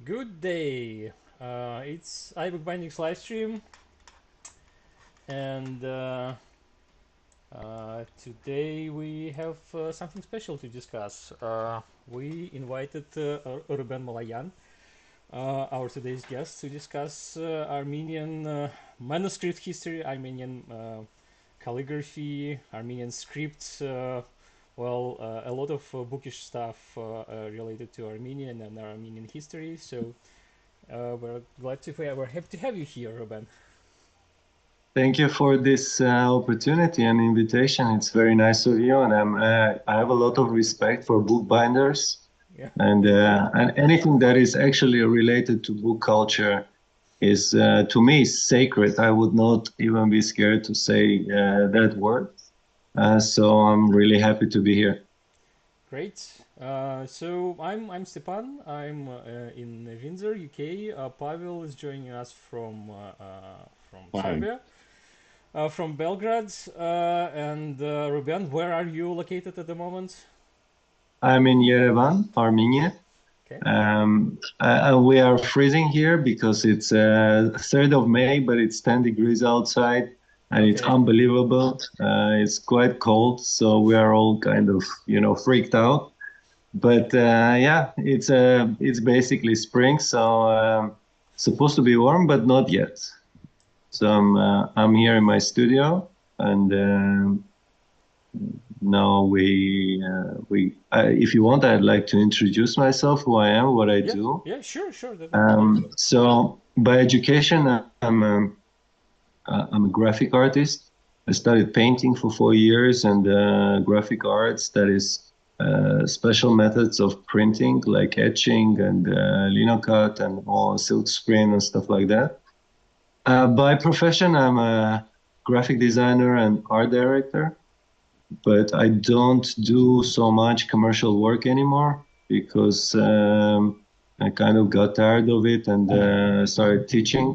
Good day. It's iBookBinding's live stream, and today we have something special to discuss. We invited Ruben Malayan, our today's guest, to discuss Armenian manuscript history, Armenian calligraphy, Armenian scripts. A lot of bookish stuff related to Armenian and Armenian history. So we're happy to have you here, Ruben. Thank you for this opportunity and invitation. It's very nice of you, and I have a lot of respect for bookbinders, Yeah. and anything that is actually related to book culture is to me sacred. I would not even be scared to say that word. So I'm really happy to be here. Great. So I'm Stepan. I'm in Windsor, UK. Pavel is joining us from Fine. Serbia, from Belgrade. And Ruben, where are you located at the moment? I'm in Yerevan, Armenia. Okay. We are freezing here because it's 3rd of May, but it's 10 degrees outside. And it's Okay. unbelievable. It's quite cold, so we are all kind of, freaked out. But yeah, it's basically spring, so supposed to be warm, but not yet. So I'm here in my studio, and now if you want, I'd like to introduce myself, who I am, what I do. Yeah, sure. So by education, I'm a graphic artist. I studied painting for 4 years and graphic arts, that is special methods of printing like etching and linocut and all silk screen and stuff like that. By profession, I'm a graphic designer and art director, but I don't do so much commercial work anymore because I kind of got tired of it and started teaching,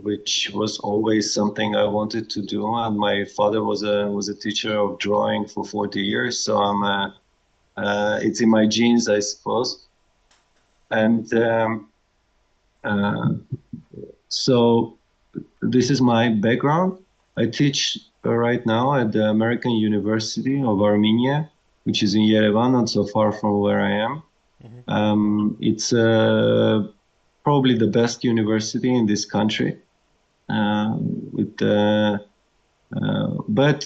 which was always something I wanted to do. And my father was a teacher of drawing for 40 years, so it's in my genes, I suppose. And so this is my background. I teach right now at the American University of Armenia, which is in Yerevan, not so far from where I am. It's probably the best university in this country. But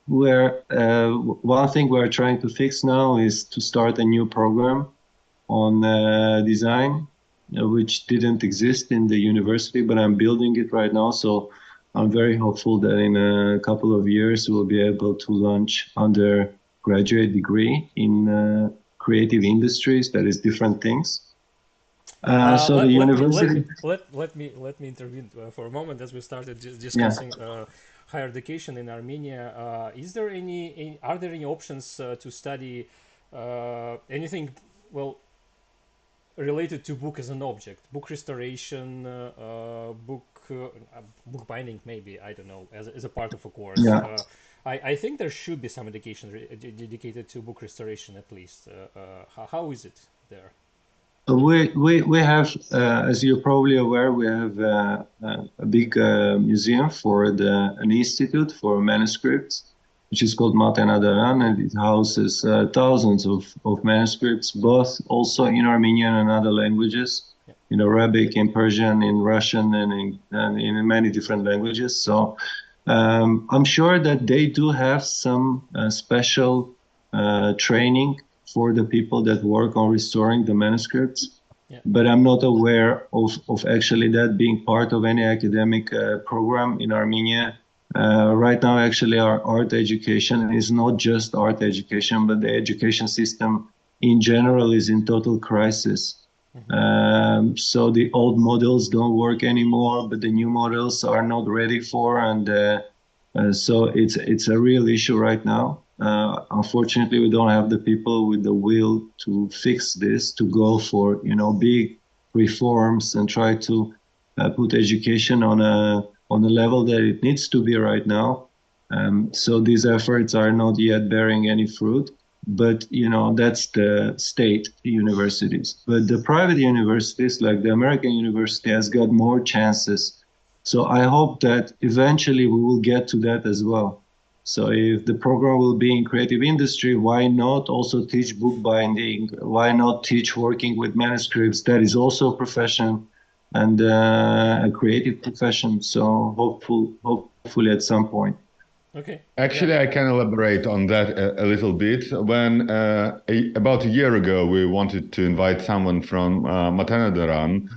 one thing we're trying to fix now is to start a new program on design, which didn't exist in the university, but I'm building it right now. So I'm very hopeful that in a couple of years we'll be able to launch undergraduate degree in creative industries, that is different things. So the university. Let me intervene for a moment as we started discussing higher education in Armenia. Are there any options to study anything related to book as an object, book restoration, book binding, maybe, I don't know, as a part of a course? Yeah. I think there should be some education dedicated to book restoration at least. How is it there? We have, as you're probably aware, we have a big museum for an institute for manuscripts, which is called Adaran, and it houses thousands of manuscripts, both also in Armenian and other languages, in Arabic, in Persian, in Russian, and in many different languages. So I'm sure that they do have some special training for the people that work on restoring the manuscripts. But I'm not aware of actually that being part of any academic program in Armenia. Right now, actually, our art education is not just art education, but the education system in general is in total crisis. So the old models don't work anymore, but the new models are not ready for, and so it's a real issue right now. Unfortunately, we don't have the people with the will to fix this, to go for big reforms and try to put education on a level that it needs to be right now. So these efforts are not yet bearing any fruit. but that's the state universities. But the private universities, like the American university, has got more chances. So I hope that eventually we will get to that as well. So if the program will be in creative industry, why not also teach bookbinding? Why not teach working with manuscripts? That is also a profession and a creative profession. So hopefully at some point. Okay. Actually, Yeah. I can elaborate on that a little bit. When about a year ago, we wanted to invite someone from Matanadaran,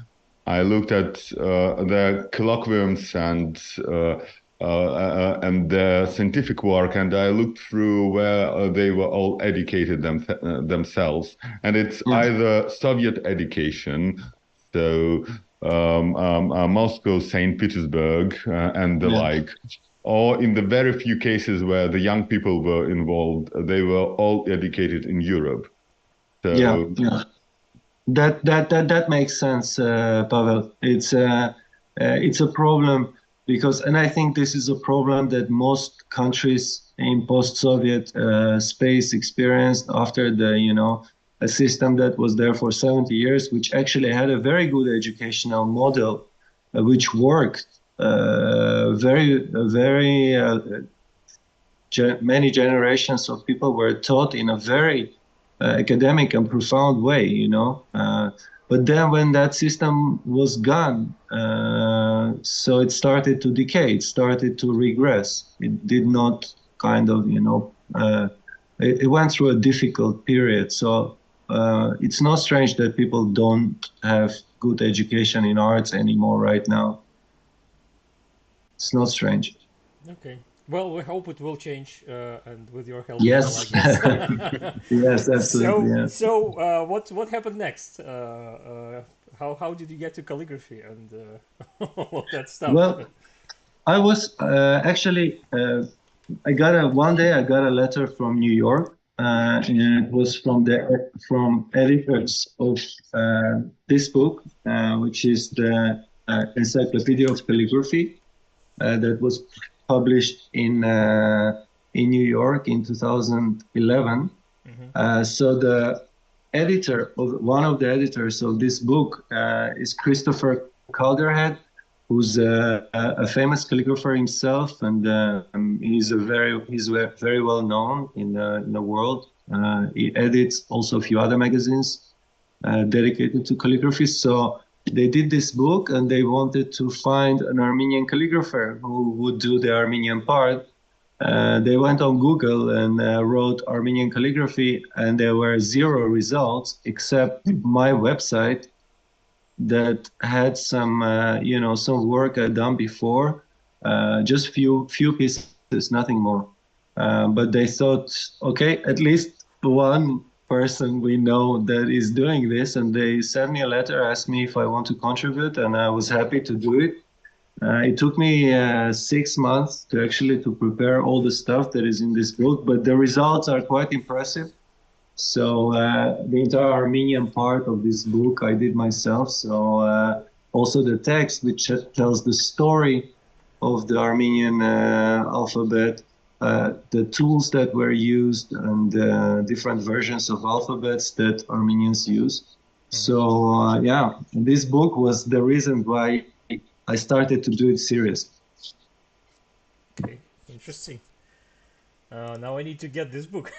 I looked at the colloquiums and the scientific work, and I looked through where they were all educated themselves, and it's either Soviet education, so Moscow, St. Petersburg, and the like, or in the very few cases where the young people were involved, they were all educated in Europe. So yeah. That makes sense, Pavel. It's a problem because, and I think this is a problem that most countries in post-Soviet space experienced after a system that was there for 70 years, which actually had a very good educational model, which worked many generations of people were taught in a very academic and profound way, but then when that system was gone, so it started to decay, it started to regress. It did not kind of, it went through a difficult period. So it's not strange that people don't have good education in arts anymore right now. It's not strange. Okay. Well, we hope it will change, and with your help as well, I Yes. guess. Yes, absolutely. So, Yeah. so what happened next? How did you get to calligraphy and all that stuff? Well, I was actually one day I got a letter from New York, and it was from editors of this book, which is the Encyclopedia of Calligraphy, that was published in New York in 2011. So one of the editors of this book is Christopher Calderhead, who's a famous calligrapher himself, and he's very well known in the world. He edits also a few other magazines dedicated to calligraphy. So they did this book, and they wanted to find an Armenian calligrapher who would do the Armenian part. They went on Google and wrote Armenian calligraphy, and there were zero results except my website that had some work I'd done before, just few pieces, nothing more. But they thought, okay, at least one person we know that is doing this, and they sent me a letter, asked me if I want to contribute, and I was happy to do it. It took me 6 months to prepare all the stuff that is in this book, but the results are quite impressive. So the entire Armenian part of this book I did myself. So also the text, which tells the story of the Armenian alphabet, the tools that were used, and different versions of alphabets that Armenians use. So yeah, this book was the reason why I started to do it seriously. Okay, interesting. Now I need to get this book.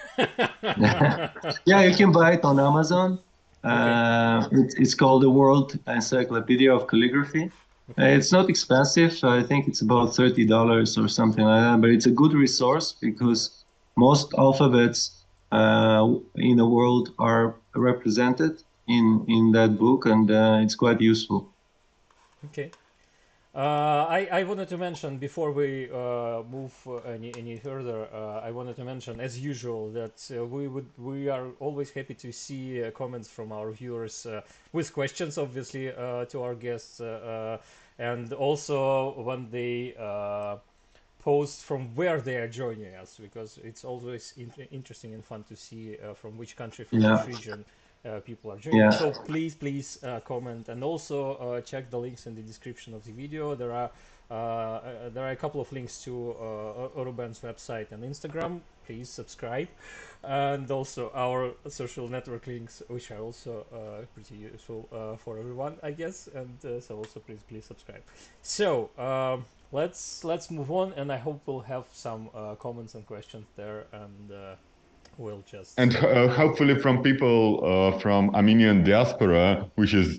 Yeah, you can buy it on Amazon. Okay. It's called The World Encyclopedia of Calligraphy. It's not expensive. I think it's about $30 or something like that. But it's a good resource because most alphabets in the world are represented in that book, and it's quite useful. Okay. I wanted to mention before we move any further. I wanted to mention, as usual, that we are always happy to see comments from our viewers with questions, obviously, to our guests, and also when they post from where they are joining us, because it's always interesting and fun to see from which country, from which region people are joining. So please comment, and also check the links in the description of the video. There are a couple of links to Ruben's website and Instagram please subscribe. And also our social network links, which are also pretty useful for everyone, I guess. And so also please subscribe. So let's move on, and I hope we'll have some comments and questions there, and we'll just and hopefully from people from Armenian diaspora, which is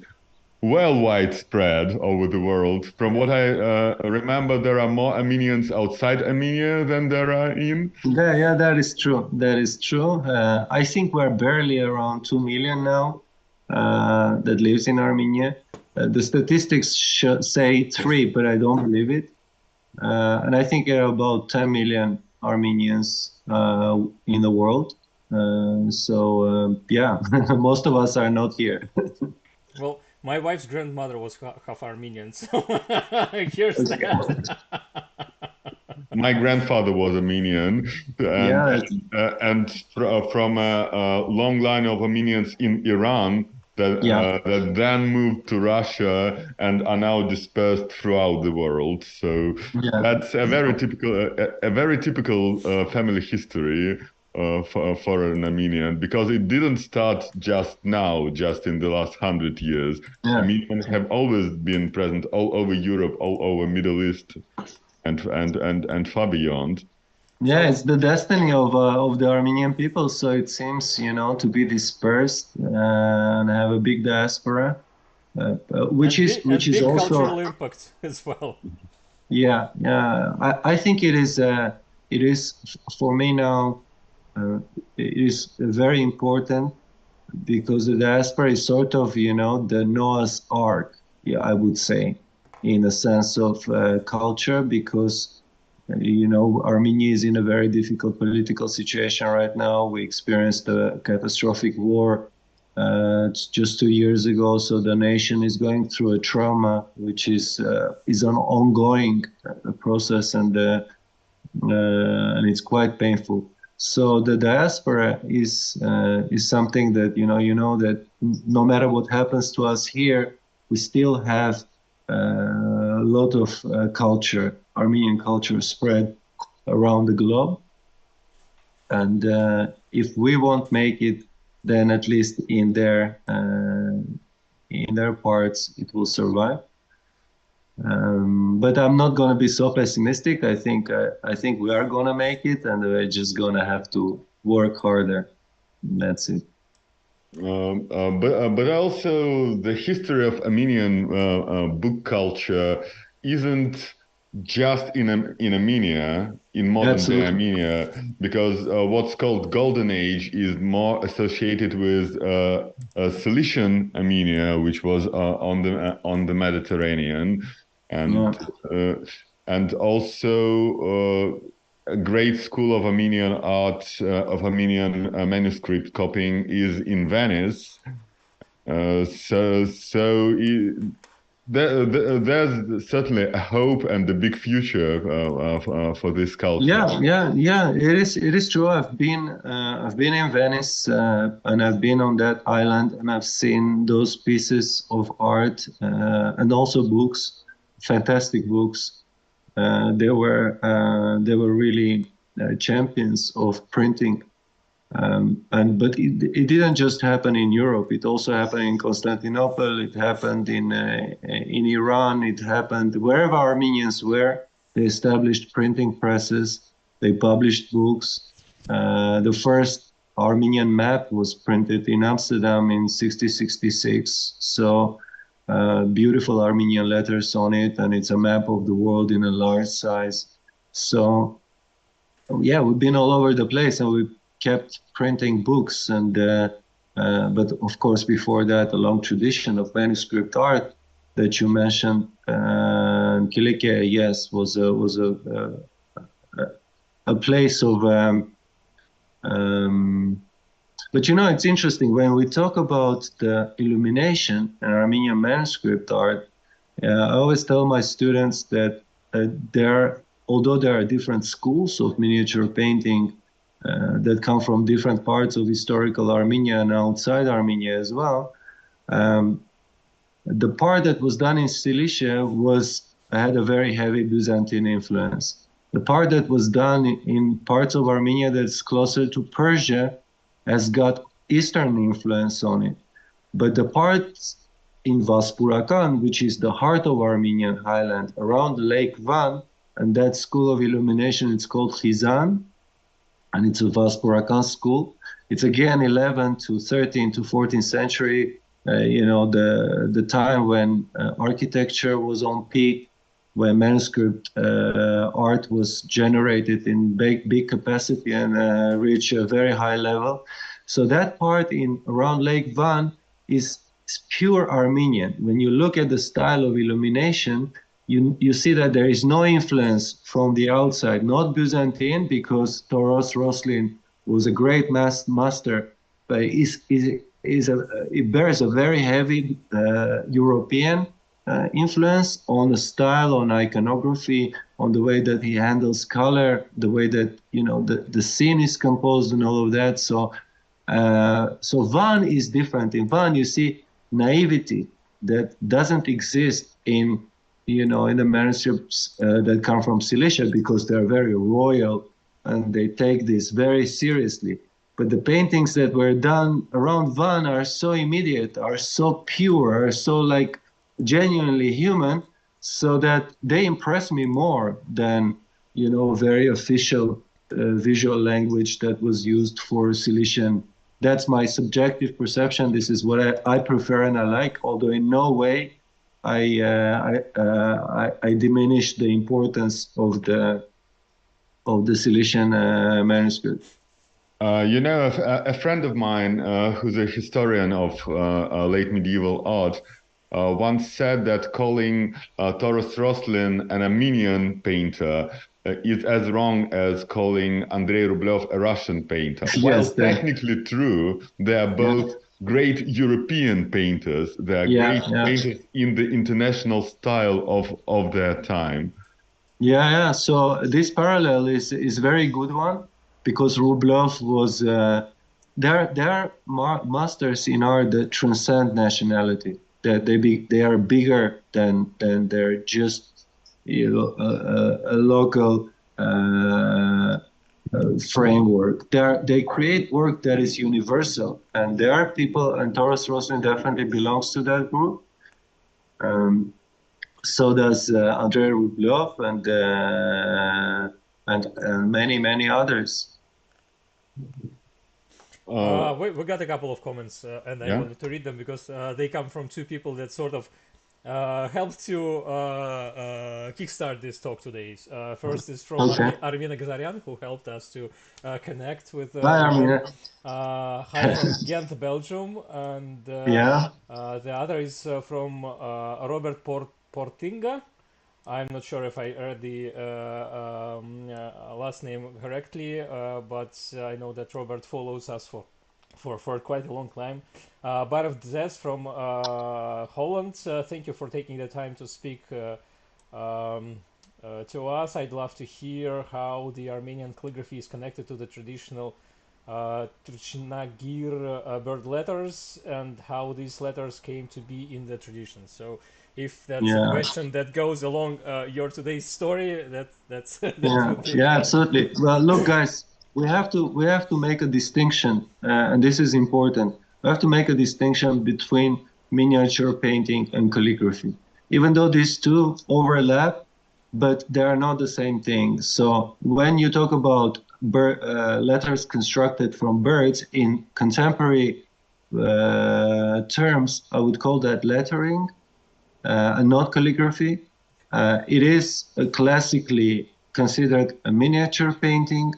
well widespread over the world. From what I remember, there are more Armenians outside Armenia than there are in. Yeah, that is true. That is true. I think we're barely around 2 million now that lives in Armenia. The statistics say 3, but I don't believe it. And I think there are about 10 million Armenians in the world. Yeah, most of us are not here. Well, my wife's grandmother was half Armenian, so here's that. My grandfather was Armenian, and from a long line of Armenians in Iran that then moved to Russia and are now dispersed throughout the world. So that's a very typical family history for an Armenian, because it didn't start just now, just in the last 100 years. Armenians have always been present all over Europe, all over Middle East, and far beyond. Yeah, it's the destiny of the Armenian people. So it seems, to be dispersed and have a big diaspora, which is also cultural impact as well. Yeah, I think it is for me now. It is very important, because the diaspora is sort of, the Noah's Ark, I would say, in a sense of culture, because, Armenia is in a very difficult political situation right now. We experienced a catastrophic war just 2 years ago, so the nation is going through a trauma, which is an ongoing process, and it's quite painful. So the diaspora is something that that no matter what happens to us here, we still have a lot of Armenian culture spread around the globe. And if we won't make it, then at least in their parts it will survive. But I'm not going to be so pessimistic. I think we are going to make it, and we're just going to have to work harder. That's it. But also the history of Armenian book culture isn't just in Armenia, in modern day Armenia, because what's called Golden Age is more associated with Cilician Armenia, which was on the Mediterranean, and also a great school of Armenian art, of Armenian manuscript copying is in Venice. There's certainly a hope and a big future for this culture. Yeah. It is true. I've been in Venice, and I've been on that island, and I've seen those pieces of art and also books, fantastic books. They were really champions of printing. But it didn't just happen in Europe. It also happened in Constantinople. It happened in Iran. It happened wherever Armenians were. They established printing presses. They published books. The first Armenian map was printed in Amsterdam in 1666. So beautiful Armenian letters on it, and it's a map of the world in a large size. So yeah, we've been all over the place, and we kept printing books, and but of course before that, a long tradition of manuscript art that you mentioned. Kilike, yes, was a place of but it's interesting when we talk about the illumination and Armenian manuscript art. I always tell my students that although there are different schools of miniature painting that come from different parts of historical Armenia and outside Armenia as well, the part that was done in Cilicia had a very heavy Byzantine influence. The part that was done in parts of Armenia that's closer to Persia has got Eastern influence on it. But the parts in Vaspurakan, which is the heart of Armenian highland, around Lake Van, and that school of illumination, it's called Khizan, and it's a Vaspurakan school. It's again 11th to 13th to 14th century, the time when architecture was on peak, when manuscript art was generated in big capacity and reached a very high level. So that part in around Lake Van is pure Armenian. When you look at the style of illumination, you see that there is no influence from the outside, not Byzantine, because Toros Roslin was a great master, but it bears a very heavy European influence on the style, on iconography, on the way that he handles color, the way that the scene is composed and all of that. So Van is different. In Van, you see naivety that doesn't exist in the manuscripts that come from Cilicia, because they're very royal and they take this very seriously. But the paintings that were done around Van are so immediate, are so pure, are so like genuinely human, so that they impress me more than very official visual language that was used for Cilician. That's my subjective perception. This is what I prefer and I like, although in no way I diminish the importance of the Cilician manuscript. A friend of mine who's a historian of late medieval art once said that calling Toros Roslin an Armenian painter is as wrong as calling Andrei Rublev a Russian painter. While technically true, they are both great European painters. They are great painters in the international style of their time. Yeah. So this parallel is very good one, because Rublev was they're masters in art that transcend nationality. That they are bigger than they're just a local framework. They create work that is universal, and there are people, and Toros Roslin definitely belongs to that group. So does Andrei Rublev and many others. We got a couple of comments, and I wanted to read them because they come from two people that sort of helped to kickstart this talk today. First is from Armina Gazarian, who helped us to connect with Hi, Armina. Hi from Ghent, Belgium, and the other is from Robert Portinga. I'm not sure if I read the last name correctly, but I know that Robert follows us for quite a long time. Barov Dzes from Holland, thank you for taking the time to speak to us. I'd love to hear how the Armenian calligraphy is connected to the traditional Trichnagir bird letters and how these letters came to be in the tradition. So if that's a question that goes along your today's story, that's absolutely. Well, look, guys, we have to make a distinction, and this is important. We have to make a distinction between miniature painting and calligraphy, even though these two overlap, but they are not the same thing. So when you talk about letters constructed from birds in contemporary terms, I would call that lettering. And not calligraphy. It is classically considered a miniature painting,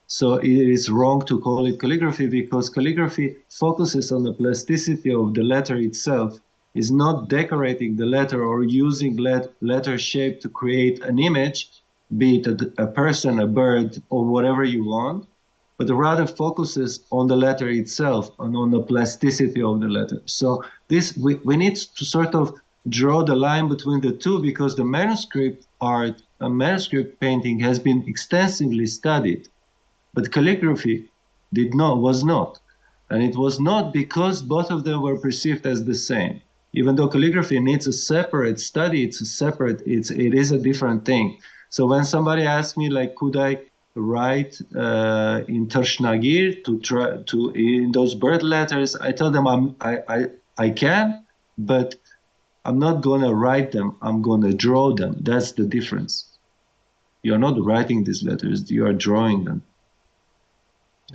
so it is wrong to call it calligraphy, because calligraphy focuses on the plasticity of the letter itself, is not decorating the letter or using letter shape to create an image, be it a person, a bird, or whatever you want, but rather focuses on the letter itself and on the plasticity of the letter. So this we need to sort of draw the line between the two, because the manuscript art and manuscript painting has been extensively studied, but calligraphy was not. And it was not because both of them were perceived as the same. Even though calligraphy needs a separate study, it is a different thing. So when somebody asks me, like, could I write in Tershnagir to try to in those bird letters, I tell them I can, but I'm not gonna write them. I'm gonna draw them. That's the difference. You're not writing these letters. You are drawing them.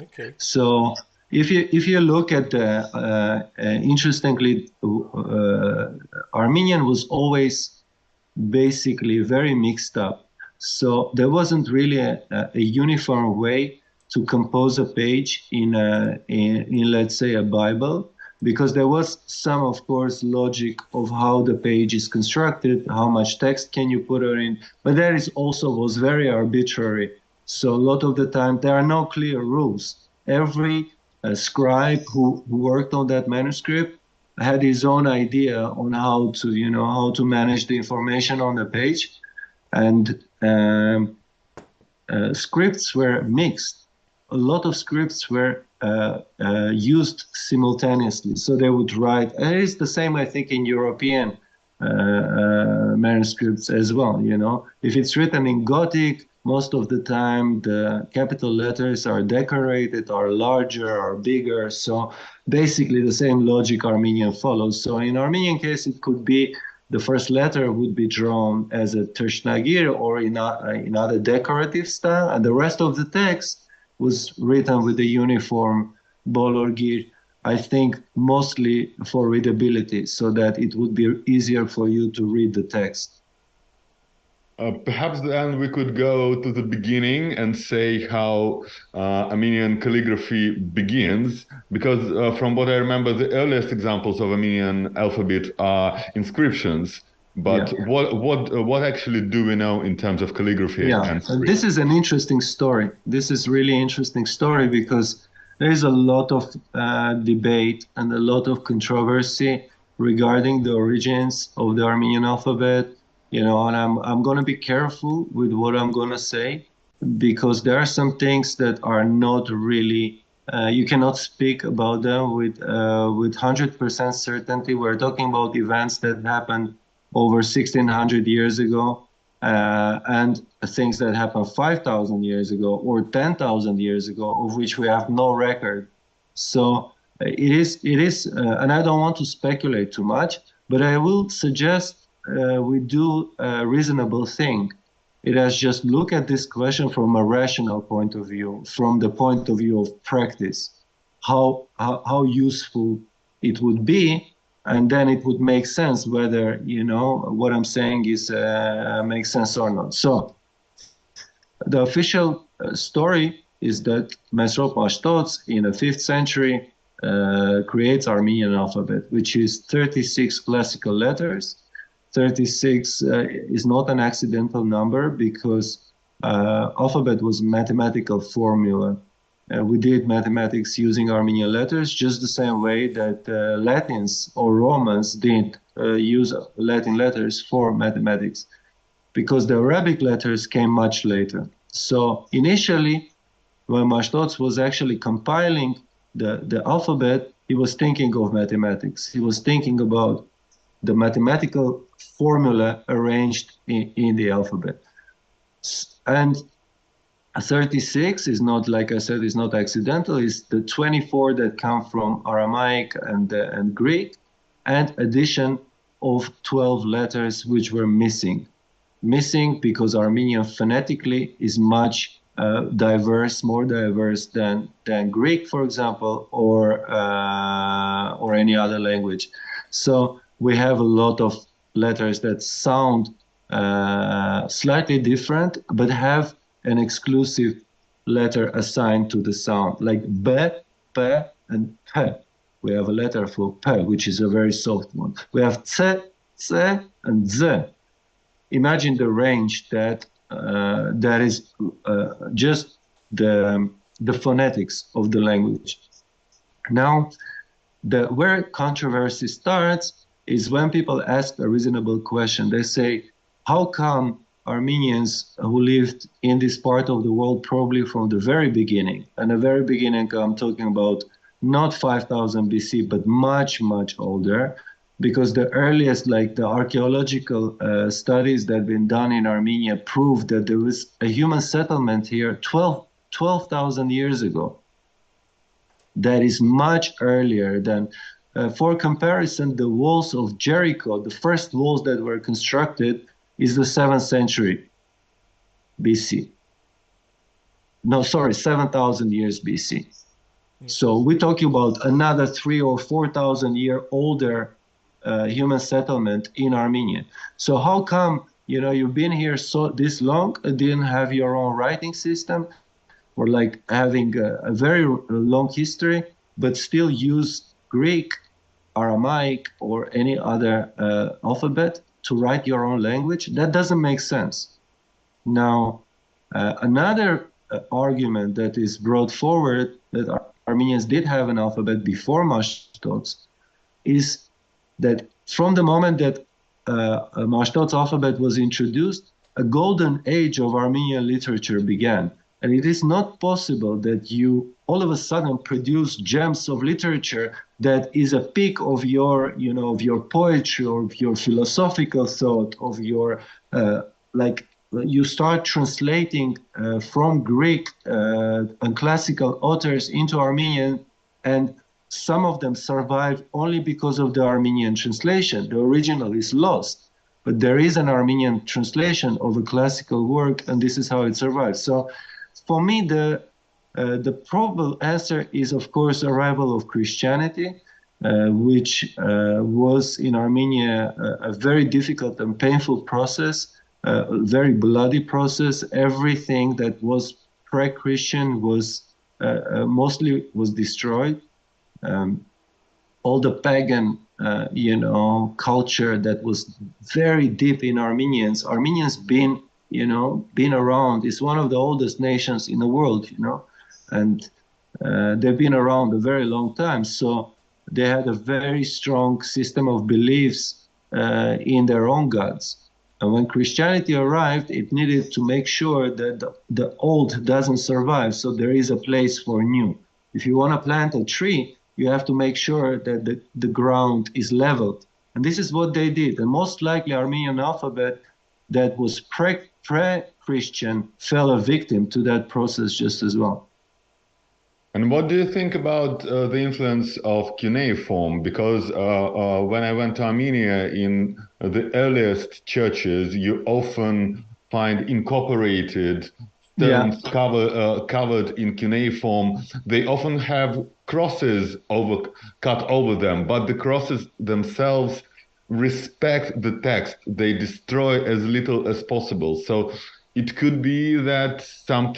Okay. So if you look at the interestingly, Armenian was always basically very mixed up. So there wasn't really a uniform way to compose a page in let's say a Bible, because there was some, of course, logic of how the page is constructed, how much text can you put in, but there is also was very arbitrary. So a lot of the time there are no clear rules. Every scribe who worked on that manuscript had his own idea on how to manage the information on the page, and scripts were mixed. A lot of scripts were used simultaneously. So they would write, and it's the same, I think, in European manuscripts as well. If it's written in Gothic, most of the time the capital letters are decorated, are larger, are bigger. So basically the same logic Armenian follows. So in Armenian case, it could be the first letter would be drawn as a Tershnagir or in other decorative style, and the rest of the text was written with a uniform bolorgir, I think mostly for readability, so that it would be easier for you to read the text. Perhaps then we could go to the beginning and say how Armenian calligraphy begins, because from what I remember, the earliest examples of Armenian alphabet are inscriptions. But Yeah. what actually do we know in terms of calligraphy? Yeah, and this is an interesting story. This is really interesting story because there is a lot of debate and a lot of controversy regarding the origins of the Armenian alphabet. And I'm going to be careful with what I'm going to say, because there are some things that are not really, you cannot speak about them with 100% certainty. We're talking about events that happened over 1600 years ago, and things that happened 5,000 years ago or 10,000 years ago, of which we have no record. So it is, and I don't want to speculate too much, but I will suggest we do a reasonable thing. It is just look at this question from a rational point of view, from the point of view of practice, how useful it would be, and then it would make sense whether what I'm saying is makes sense or not. So the official story is that Mesrop Mashtots in the 5th century creates Armenian alphabet, which is 36 classical letters. 36 is not an accidental number, because alphabet was mathematical formula. We did mathematics using Armenian letters, just the same way that Latins or Romans did use Latin letters for mathematics, because the Arabic letters came much later. So initially, when Mashtots was actually compiling the alphabet, he was thinking of mathematics. He was thinking about the mathematical formula arranged in the alphabet. And 36 is not, like I said, is not accidental. It's the 24 that come from Aramaic and Greek, and addition of 12 letters which were missing. Missing because Armenian phonetically is much diverse, more diverse than Greek, for example, or any other language. So we have a lot of letters that sound slightly different, but have an exclusive letter assigned to the sound, like B, P, and P. We have a letter for P, which is a very soft one. We have C, C, and Z. Imagine the range that is just the phonetics of the language. Now, where controversy starts is when people ask a reasonable question. They say, how come Armenians who lived in this part of the world probably from the very beginning, and the very beginning I'm talking about not 5,000 BC, but much, much older, because the earliest, like the archaeological studies that have been done in Armenia prove that there was a human settlement here 12,000 years ago. That is much earlier than, for comparison, the walls of Jericho, the first walls that were constructed, is the 7th century BC. No, sorry, 7,000 years BC. So we're talking about another 3,000 or 4,000 year older human settlement in Armenia. So how come, you know, you've been here this long and didn't have your own writing system, or like having a very long history, but still use Greek, Aramaic, or any other alphabet to write your own language? That doesn't make sense. Now, another argument that is brought forward that Armenians did have an alphabet before Mashtots is that from the moment that Mashtots alphabet was introduced, a golden age of Armenian literature began. And it is not possible that you all of a sudden produce gems of literature that is a peak of your, you know, of your poetry or of your philosophical thought, of your, like, you start translating from Greek and classical authors into Armenian, and some of them survive only because of the Armenian translation. The original is lost, but there is an Armenian translation of a classical work, and this is how it survives. So for me, the probable answer is, of course, arrival of Christianity, which was in Armenia a very difficult and painful process, a very bloody process. Everything that was pre-Christian was mostly was destroyed. All the pagan, you know, culture that was very deep in Armenians. Armenians been, you know, been around. It's one of the oldest nations in the world, you know, and they've been around a very long time. So they had a very strong system of beliefs in their own gods. And when Christianity arrived, it needed to make sure that the old doesn't survive. So there is a place for new. If you want to plant a tree, you have to make sure that the ground is leveled. And this is what they did. And most likely Armenian alphabet that was pre-Christian fell a victim to that process just as well. And what do you think about the influence of cuneiform? Because when I went to Armenia, in the earliest churches, you often find incorporated stones covered in cuneiform. They often have crosses cut over them, but the crosses themselves respect the text. They destroy as little as possible. So it could be that some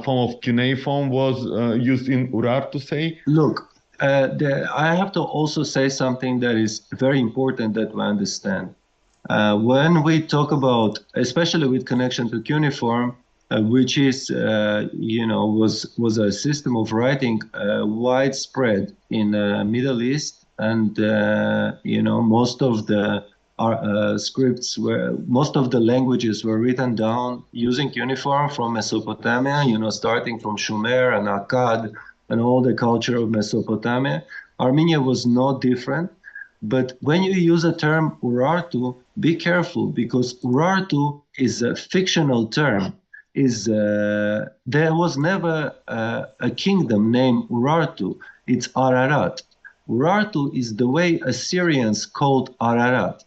form of cuneiform was used in Urartu, say? Look, I have to also say something that is very important that we understand. When we talk about, especially with connection to cuneiform, which is, you know, was a system of writing widespread in Middle East, and you know, most of the scripts most of the languages were written down using cuneiform from Mesopotamia, you know, starting from Sumer and Akkad and all the culture of Mesopotamia. Armenia was no different. But when you use a term Urartu, be careful, because Urartu is a fictional term. There was never a kingdom named Urartu. It's Ararat. Urartu is the way Assyrians called Ararat.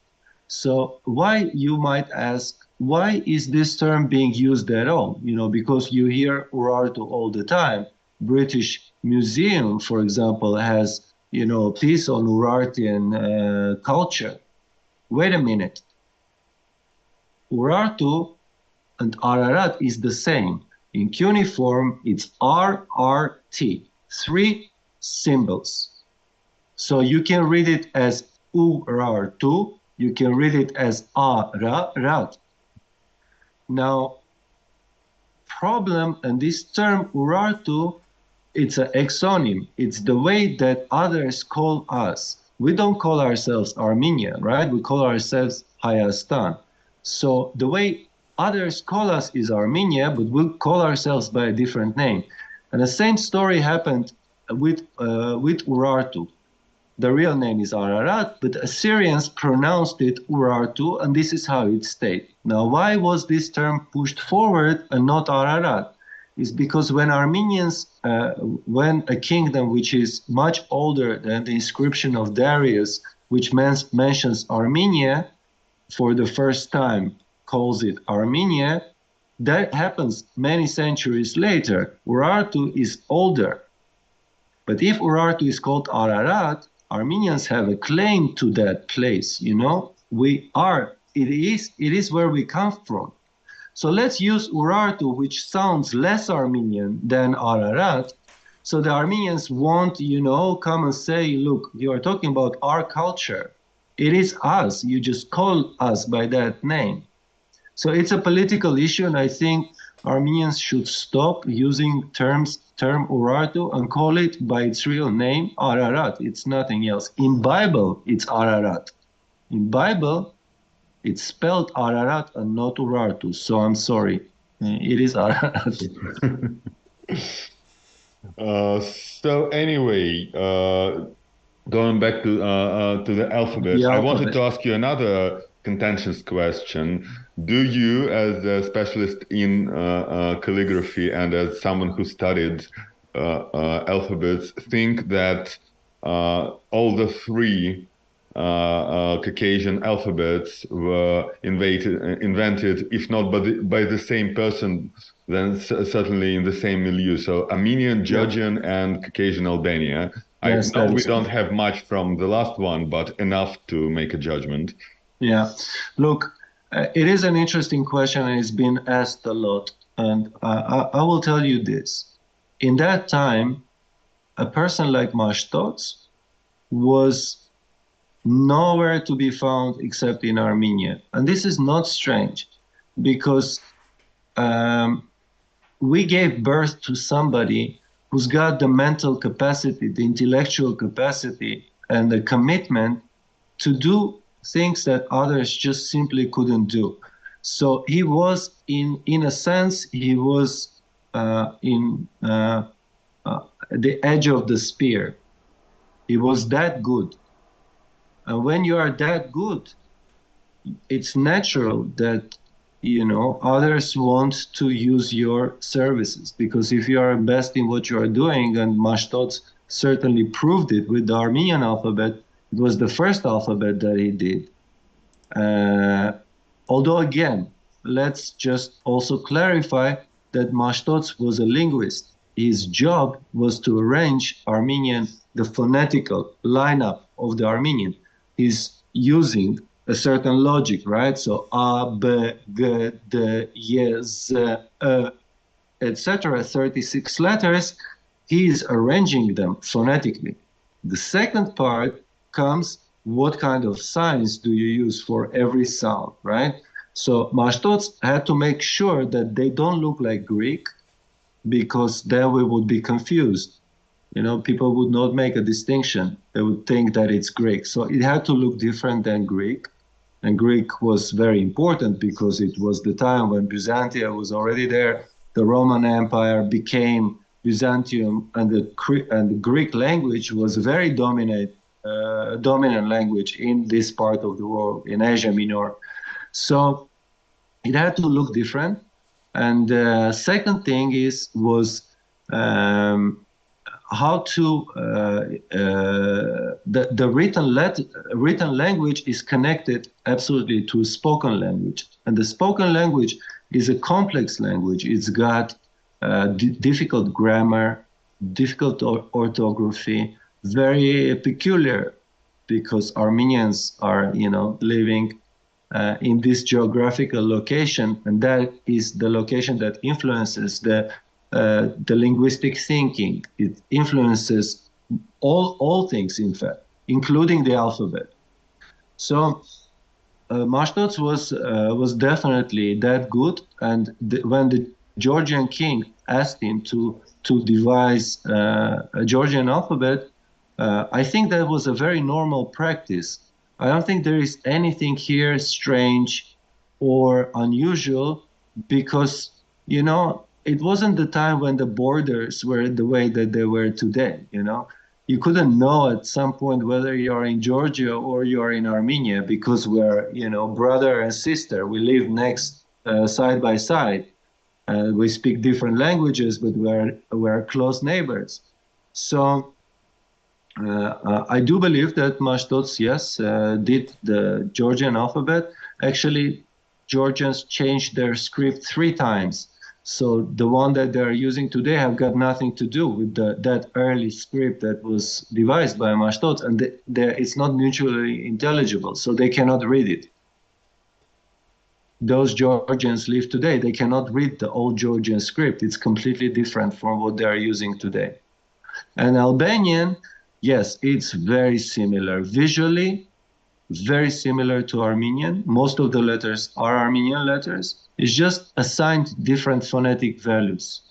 So why, you might ask, why is this term being used at all? You know, because you hear Urartu all the time. British Museum, for example, has, you know, a piece on Urartian culture. Wait a minute. Urartu and Ararat is the same. In cuneiform, it's RRT, 3 symbols. So you can read it as Urartu, you can read it as Ararat. Now, problem, and this term Urartu, it's an exonym. It's the way that others call us. We don't call ourselves Armenia, right? We call ourselves Hayastan. So the way others call us is Armenia, but we'll call ourselves by a different name. And the same story happened with Urartu. the real name is Ararat, but Assyrians pronounced it Urartu, and this is how it stayed. Now, why was this term pushed forward and not Ararat? Is because when Armenians, when a kingdom which is much older than the inscription of Darius, which mentions Armenia for the first time, calls it Armenia, that happens many centuries later. Urartu is older. But if Urartu is called Ararat, Armenians have a claim to that place, you know? It is where we come from. So let's use Urartu, which sounds less Armenian than Ararat. So the Armenians won't, you know, come and say, look, you are talking about our culture. It is us. You just call us by that name. So it's a political issue, and I think Armenians should stop using term Urartu and call it by its real name, Ararat. It's nothing else. In Bible, it's Ararat. In Bible, it's spelled Ararat and not Urartu. So I'm sorry. It is Ararat. So anyway, going back to the alphabet, I wanted to ask you another contentious question. Do you, as a specialist in calligraphy and as someone who studied alphabets, think that all the three Caucasian alphabets were invented, if not by the same person, then certainly in the same milieu? So Armenian, Georgian, and Caucasian Albania. Yes, I know we don't have much from the last one, but enough to make a judgment. Yeah, look, it is an interesting question, and it's been asked a lot. And I will tell you this. In that time, a person like Mashtots was nowhere to be found except in Armenia. And this is not strange, because we gave birth to somebody who's got the mental capacity, the intellectual capacity, and the commitment to do things that others just simply couldn't do. So he was, in a sense, he was in the edge of the spear. He was that good. And when you are that good, it's natural that, you know, others want to use your services, because if you are best in what you are doing, and Mashtots certainly proved it with the Armenian alphabet, it was the first alphabet that he did. Although, again, let's just also clarify that Mashtots was a linguist. His job was to arrange Armenian, the phonetical lineup of the Armenian. He's using a certain logic, right? So A, B, G, D, Y, Z, etc., 36 letters. He is arranging them phonetically. The second part comes, what kind of signs do you use for every sound, right? So Mashtots had to make sure that they don't look like Greek, because then we would be confused. You know, people would not make a distinction. They would think that it's Greek. So it had to look different than Greek. And Greek was very important because it was the time when Byzantium was already there. The Roman Empire became Byzantium, and the Greek language was a very dominant language in this part of the world, in Asia Minor. So it had to look different. And the second thing was how to the written language is connected absolutely to spoken language, and the spoken language is a complex language. It's got difficult grammar, difficult orthography, very peculiar, because Armenians are, you know, living in this geographical location, and that is the location that influences the linguistic thinking. It influences all things, in fact, including the alphabet. So Mashtots was definitely that good, and when the Georgian king asked him to devise a Georgian alphabet, I think that was a very normal practice. I don't think there is anything here strange or unusual, because, you know, it wasn't the time when the borders were the way that they were today, you know. you couldn't know at some point whether you are in Georgia or you are in Armenia, because we're, brother and sister. We live next, side by side. We speak different languages, but we're close neighbors. So I do believe that Mashtots, yes, did the Georgian alphabet. Actually, Georgians changed their script 3 times. So the one that they're using today have got nothing to do with that early script that was devised by Mashtots, and it's not mutually intelligible, so they cannot read it. Those Georgians live today, they cannot read the old Georgian script. It's completely different from what they are using today. And Albanian, yes, it's very similar. Visually, very similar to Armenian. Most of the letters are Armenian letters. It's just assigned different phonetic values.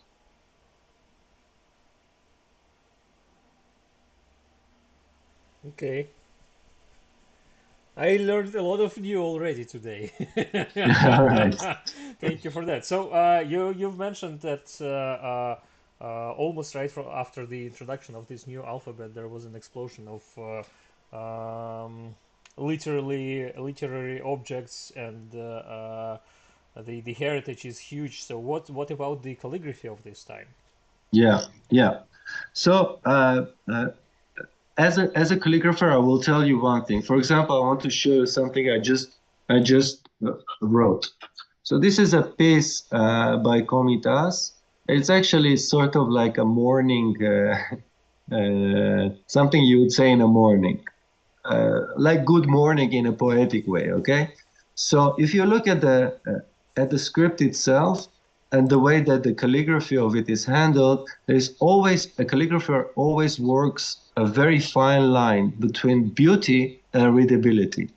Okay. I learned a lot of new already today. All right. Thank you for that. So you've mentioned that almost right after the introduction of this new alphabet, there was an explosion of literary objects, and the heritage is huge. So what about the calligraphy of this time? Yeah. So as a calligrapher, I will tell you one thing. For example, I want to show you something I just wrote. So this is a piece by Komitas. It's actually sort of like a morning, something you would say in a morning, like good morning in a poetic way. Okay. So if you look at the script itself and the way that the calligraphy of it is handled, there's always a calligrapher always works a very fine line between beauty and readability.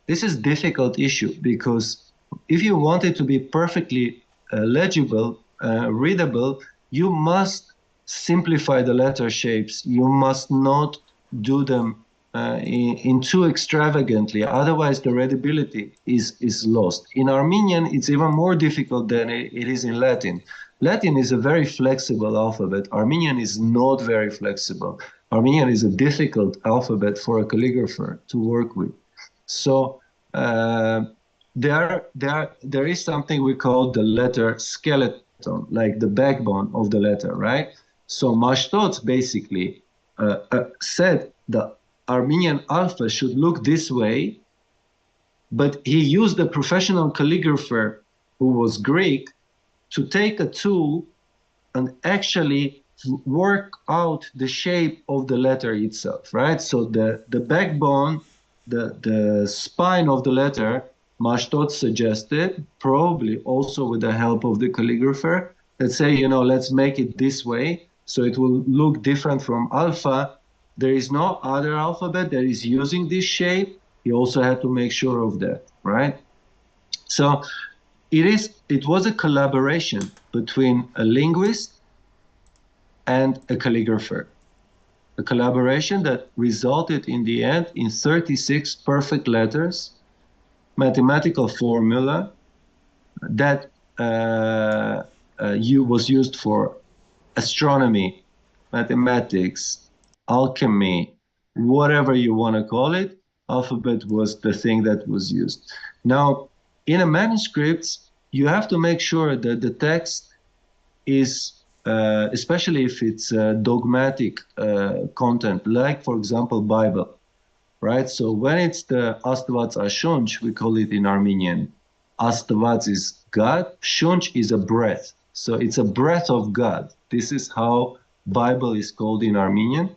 This is a difficult issue because if you want it to be perfectly legible, readable, you must simplify the letter shapes. You must not do them in too extravagantly, otherwise the readability is lost. In Armenian, it's even more difficult than it is in Latin. Latin is a very flexible alphabet. Armenian is not very flexible. Armenian is a difficult alphabet for a calligrapher to work with. So there is something we call the letter skeleton, like the backbone of the letter, right? So Mashtots basically said the Armenian alpha should look this way, but he used a professional calligrapher who was Greek to take a tool and actually work out the shape of the letter itself, right? So the backbone, the spine of the letter, Mashtot suggested, probably also with the help of the calligrapher, let's say, let's make it this way, so it will look different from alpha. There is no other alphabet that is using this shape. You also have to make sure of that, right? So it was a collaboration between a linguist and a calligrapher. A collaboration that resulted in the end in 36 perfect letters, mathematical formula that was used for astronomy, mathematics, alchemy, whatever you want to call it. Alphabet was the thing that was used. Now, in a manuscript, you have to make sure that the text is, especially if it's dogmatic content, like, for example, Bible, right? So when it's the Astvats Ashunch, we call it in Armenian, Astvats is God, Shunch is a breath. So it's a breath of God. This is how Bible is called in Armenian.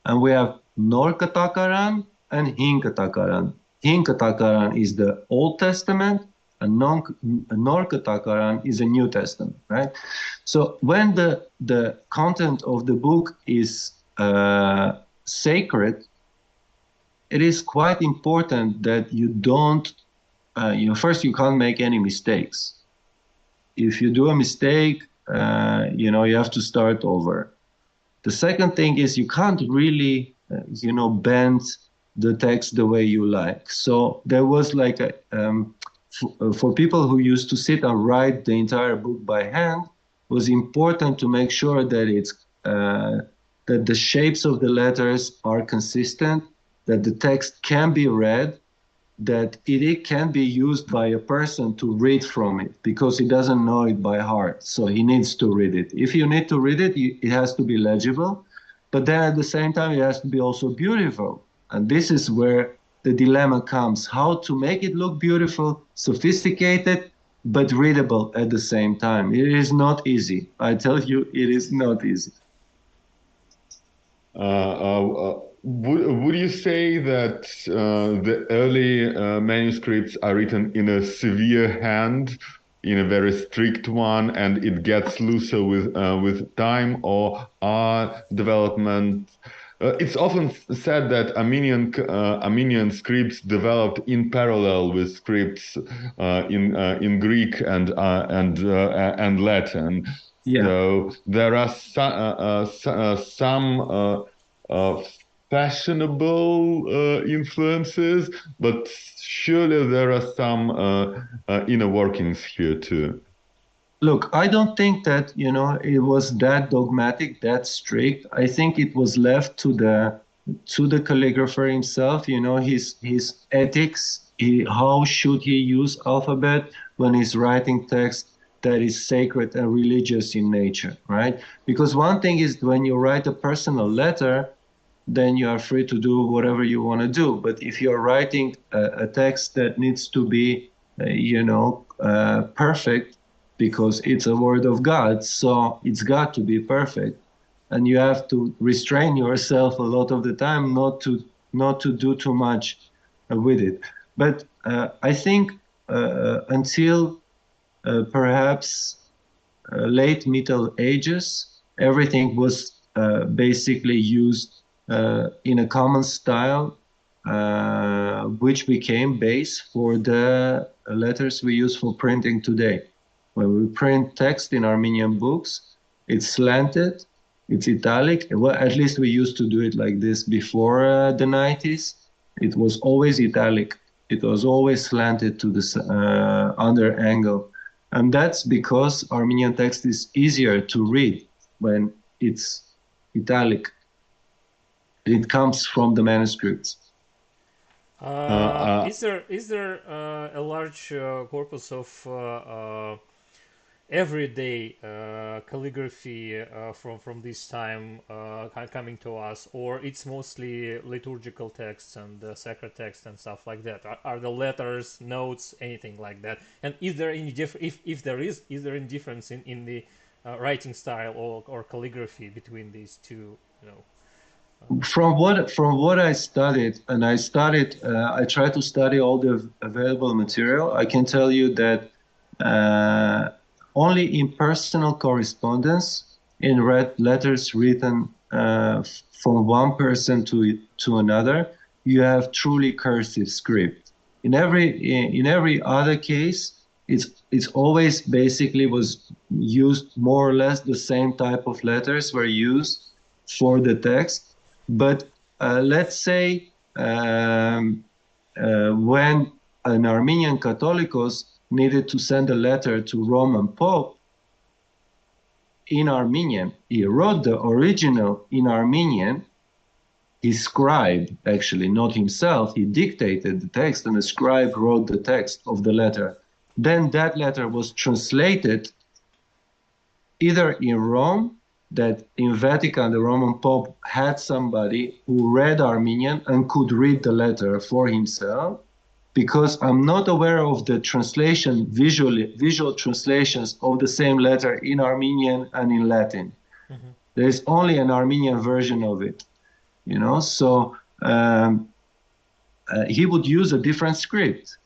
And we have Nor Katakaran and Hin Katakaran. Hin Katakaran is the Old Testament, and Nor Katakaran is a New Testament, right? So when the content of the book is sacred, it is quite important that you don't, first you can't make any mistakes. If you do a mistake, you have to start over. The second thing is you can't really, bend the text the way you like. So there was like for people who used to sit and write the entire book by hand, it was important to make sure that it's that the shapes of the letters are consistent, that the text can be read, that it can be used by a person to read from it, because he doesn't know it by heart, so he needs to read it. If you need to read it, it has to be legible, but then at the same time it has to be also beautiful. And this is where the dilemma comes, how to make it look beautiful, sophisticated, but readable at the same time. It is not easy. I tell you, it is not easy. Would you say that the early manuscripts are written in a severe hand, in a very strict one, and it gets looser with time, or are development? It's often said that Armenian scripts developed in parallel with scripts in Greek and Latin. Yeah. So there are some fashionable influences, but surely there are some inner workings here too. Look, I don't think that, it was that dogmatic, that strict. I think it was left to the calligrapher himself, his ethics. How should he use alphabet when he's writing text that is sacred and religious in nature, right? Because one thing is when you write a personal letter, then you are free to do whatever you want to do. But if you're writing a text that needs to be, perfect, because it's a word of God, so it's got to be perfect, and you have to restrain yourself a lot of the time not to do too much with it. But I think until perhaps late Middle Ages, everything was basically used in a common style, which became base for the letters we use for printing today. When we print text in Armenian books, it's slanted, it's italic. Well, at least we used to do it like this before the 90s. It was always italic. It was always slanted to the under angle. And that's because Armenian text is easier to read when it's italic. It comes from the manuscripts. Is there a large corpus of everyday calligraphy from this time coming to us, or it's mostly liturgical texts and sacred texts and stuff like that? Are the letters, notes, anything like that? And is there any if there is there any difference in the writing style or calligraphy between these two? From what I studied, and I tried to study all the available material, I can tell you that only in personal correspondence, in letters written from one person to another, you have truly cursive script. In every other case, it's always basically was used more or less the same type of letters were used for the text. But let's say when an Armenian Catholicos needed to send a letter to Roman Pope in Armenian, he wrote the original in Armenian. His scribe, actually, not himself, he dictated the text, and the scribe wrote the text of the letter. Then that letter was translated either in Rome, that in Vatican, the Roman Pope had somebody who read Armenian and could read the letter for himself, because I'm not aware of the translation, visual translations of the same letter in Armenian and in Latin. Mm-hmm. There's only an Armenian version of it, so he would use a different script.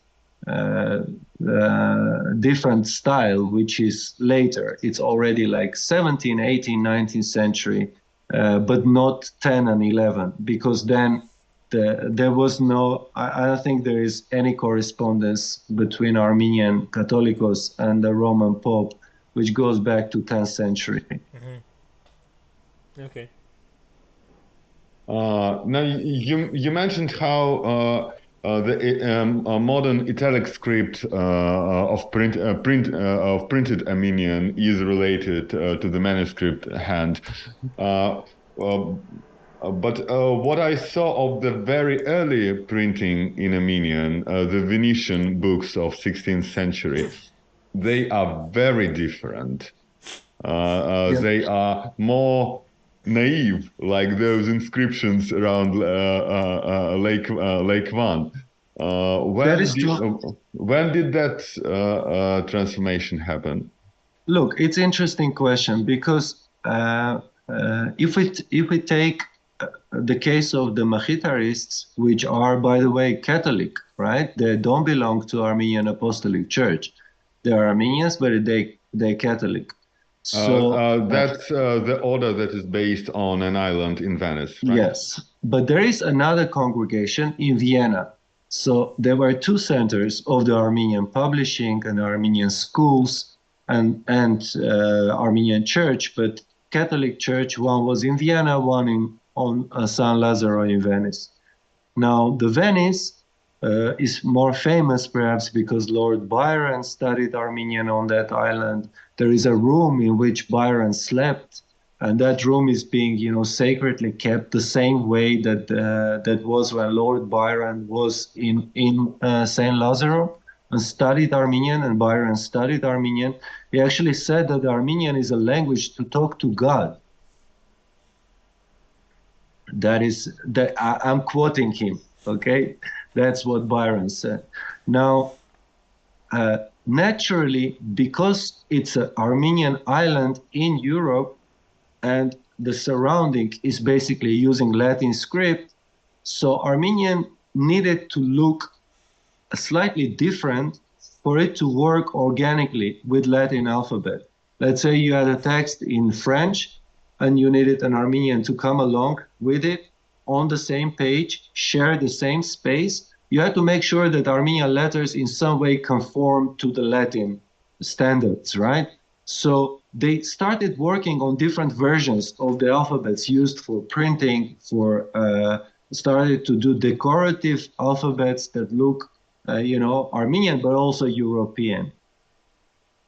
Different style, which is later. It's already like 17th, 18th, 19th century, but not 10 and 11, because then there was no, I don't think there is any correspondence between Armenian Catholicos and the Roman Pope, which goes back to 10th century. Mm-hmm. Okay. Now you mentioned how the modern italic script of printed Armenian is related to the manuscript hand. But what I saw of the very early printing in Armenian, the Venetian books of 16th century, they are very different. They are more naive, like those inscriptions around Lake Van. That is true. When did that transformation happen? Look, it's an interesting question because if we take the case of the Machitarists, which are, by the way, Catholic, right? They don't belong to Armenian Apostolic Church. They are Armenians, but they're Catholic. So that's the order that is based on an island in Venice, right? yes, but there is another congregation in Vienna. So there were two centers of the Armenian publishing and Armenian schools and Armenian church, but Catholic Church, one was in Vienna, one on San Lazzaro in Venice. Now, the Venice is more famous perhaps because Lord Byron studied Armenian on that island. There is a room in which Byron slept, and that room is being, sacredly kept the same way that that was when Lord Byron was in Saint Lazaro and studied Armenian, and Byron studied Armenian. He actually said that Armenian is a language to talk to God. I'm quoting him. Okay, that's what Byron said. Now, naturally, because it's an Armenian island in Europe, and the surrounding is basically using Latin script, so Armenian needed to look slightly different for it to work organically with Latin alphabet. Let's say you had a text in French and you needed an Armenian to come along with it on the same page, share the same space. You had to make sure that Armenian letters in some way conform to the Latin standards, right? So they started working on different versions of the alphabets used for printing, started to do decorative alphabets that look, Armenian, but also European.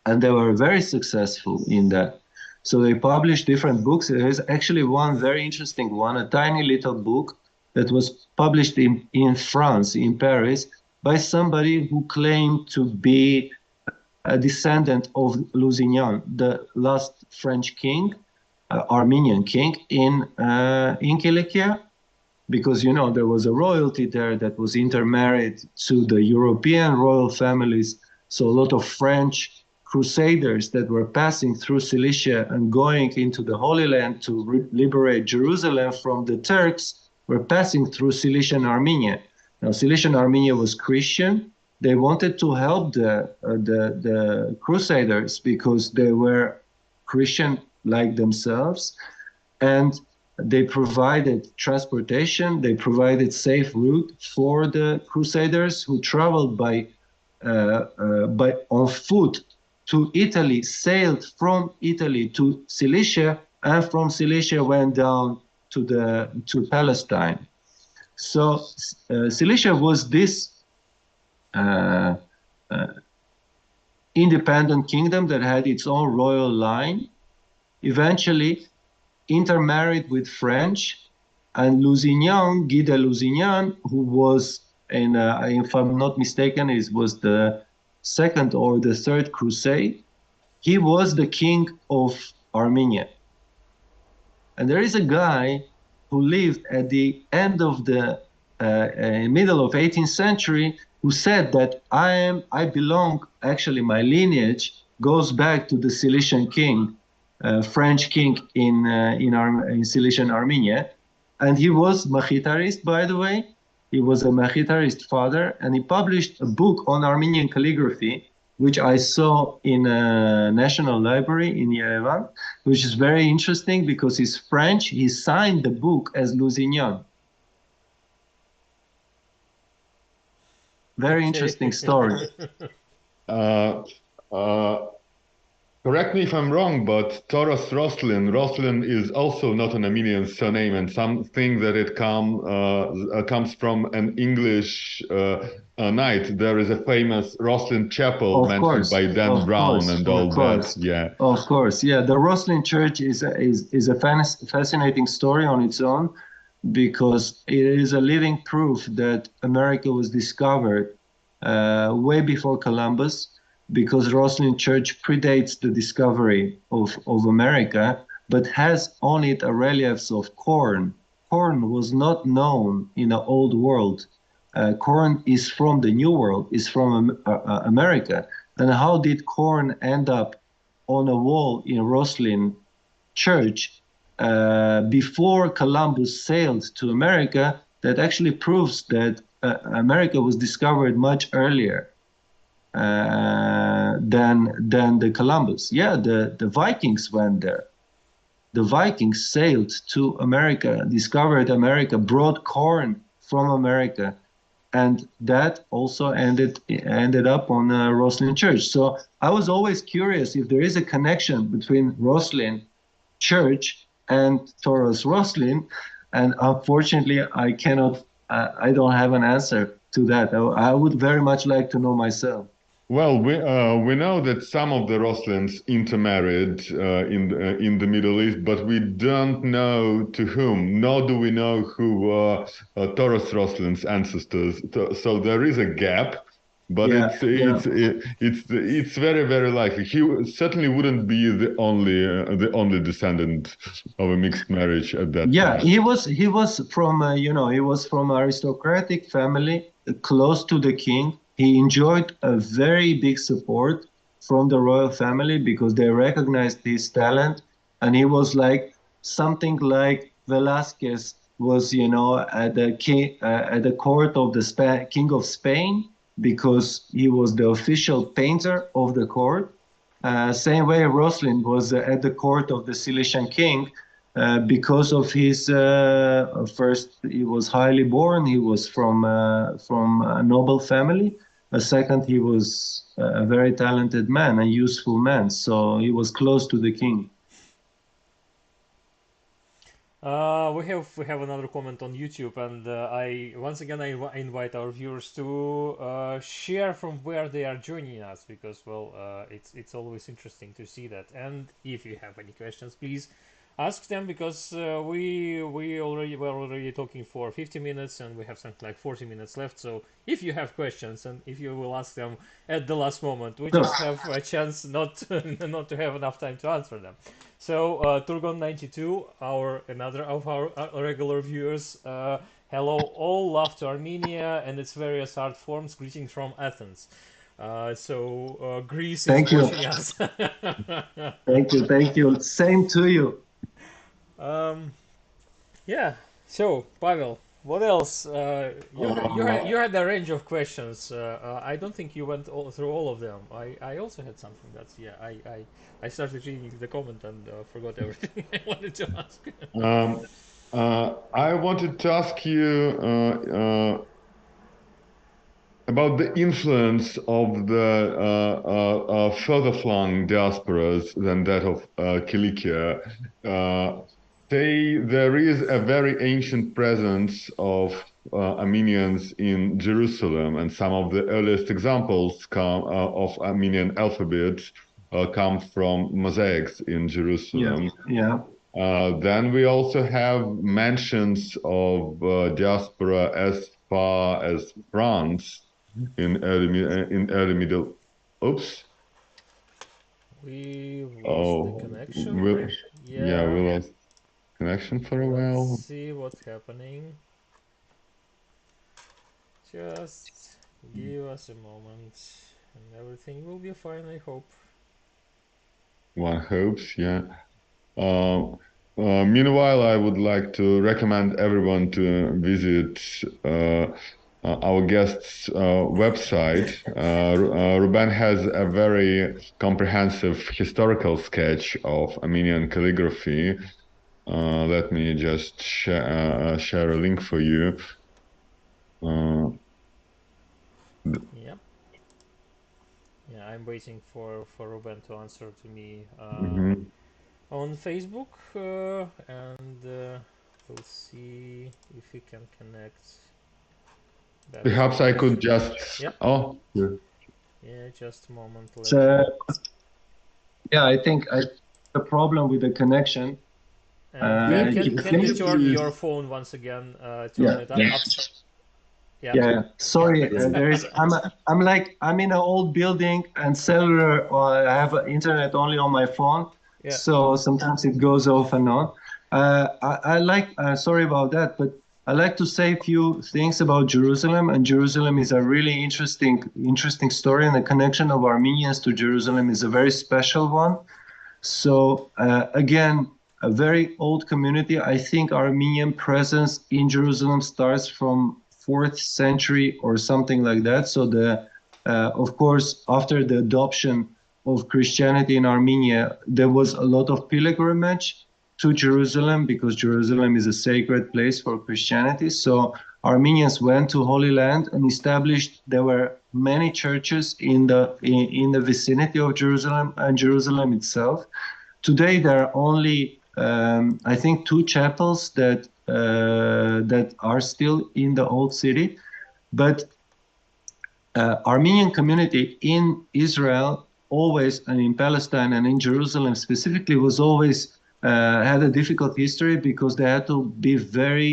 And they were very successful in that. So they published different books. There is actually one very interesting one, a tiny little book that was published in France, in Paris, by somebody who claimed to be a descendant of Lusignan, the last French king, Armenian king in Kilikia, because there was a royalty there that was intermarried to the European royal families. So a lot of French crusaders that were passing through Cilicia and going into the Holy Land to liberate Jerusalem from the Turks were passing through Cilician Armenia. Now, Cilician Armenia was Christian. They wanted to help the Crusaders because they were Christian like themselves, and they provided transportation. They provided safe route for the Crusaders who traveled by on foot to Italy, sailed from Italy to Cilicia, and from Cilicia went down to Palestine. So Cilicia was this independent kingdom that had its own royal line, eventually intermarried with French, and Lusignan, Guy de Lusignan, who was, if I'm not mistaken, it was the second or the third crusade, he was the king of Armenia. And there is a guy who lived at the end of the middle of 18th century who said that I belong, actually my lineage goes back to the Cilician king, French king in Cilician Armenia. And he was Machitarist, by the way. He was a Machitarist father, and he published a book on Armenian calligraphy, which I saw in a National Library in Yerevan, which is very interesting because he's French. He signed the book as Lusignan. Very interesting story. Correct me if I'm wrong, but Taurus Roslin is also not an Armenian surname, and something that it comes from an English knight. There is a famous Roslin Chapel mentioned by Dan Brown and all that. Yeah, of course, yeah. The Roslin Church is a fascinating story on its own, because it is a living proof that America was discovered way before Columbus, because Roslin Church predates the discovery of America, but has on it a reliefs of corn. Corn was not known in the old world. Corn is from the New World, is from America. And how did corn end up on a wall in Roslin Church before Columbus sailed to America? That actually proves that America was discovered much earlier than the Columbus. Yeah, the Vikings went there. The Vikings sailed to America, discovered America, brought corn from America, and that also ended up on Roslin Church. So I was always curious if there is a connection between Roslin Church and Taurus Roslin, and unfortunately I cannot. I don't have an answer to that. I would very much like to know myself. Well, we know that some of the Roslins intermarried in the Middle East, but we don't know to whom. Nor do we know who were Taurus Roslin's ancestors. So there is a gap, but it's very, very likely. He certainly wouldn't be the only descendant of a mixed marriage at that time. He was from he was from aristocratic family, close to the king. He enjoyed a very big support from the royal family because they recognized his talent, and he was like something like Velázquez was, at the court of the King of Spain, because he was the official painter of the court. Same way Roslin was at the court of the Cilician king. Because of his first, he was highly born. He was from a noble family. Second, he was a very talented man, a useful man. So he was close to the king. We have another comment on YouTube, and I invite our viewers to share from where they are joining us, because it's always interesting to see that. And if you have any questions, please ask them, because we're already talking for 50 minutes and we have something like 40 minutes left. So if you have questions and if you will ask them at the last moment, we just have a chance not to have enough time to answer them. So Turgon92, another of our regular viewers, hello all, love to Armenia and its various art forms, greetings from Athens. Greece is watching us. Thank you. Same to you. Yeah. So, Pavel, what else? You had a range of questions. I don't think you went through all of them. I also had something that's I started reading the comment and forgot everything I wanted to ask. I wanted to ask you about the influence of the further flung diasporas than that of Kilikia. There is a very ancient presence of Armenians in Jerusalem, and some of the earliest examples of Armenian alphabets come from mosaics in Jerusalem. Then we also have mentions of diaspora as far as France in early middle. Oops. We lost the connection. We lost connection for a while. Let's see what's happening. Just give us a moment and everything will be fine, I hope. One hopes, yeah. Meanwhile, I would like to recommend everyone to visit our guest's website. Ruben has a very comprehensive historical sketch of Armenian calligraphy. Let me just share a link for you. Yep. Yeah, I'm waiting for Ruben to answer to me Mhm. on Facebook, and we'll see if we can connect back to Perhaps I us. could just. Yeah, Oh, yeah. yeah. Just a moment. Let So, me. yeah, I think the problem with the connection. And can can Can can you you turn your please? phone once again? Turn Yeah, it yeah. up. Yeah. Yeah, sorry. Great. I'm in an old building and cellular. I have internet only on my phone, Yeah. so sometimes it goes off and on. I like. Sorry about that, but I like to say a few things about Jerusalem. And Jerusalem is a really interesting story, and the connection of Armenians to Jerusalem is a very special one. So again, a very old community. I think Armenian presence in Jerusalem starts from 4th century or something like that. So of course, after the adoption of Christianity in Armenia, there was a lot of pilgrimage to Jerusalem because Jerusalem is a sacred place for Christianity. So Armenians went to Holy Land and established. There were many churches in the vicinity of Jerusalem and Jerusalem itself. Today there are only I think 2 chapels that are still in the old city, but Armenian community in Israel always, and in Palestine and in Jerusalem specifically, was always had a difficult history because they had to be very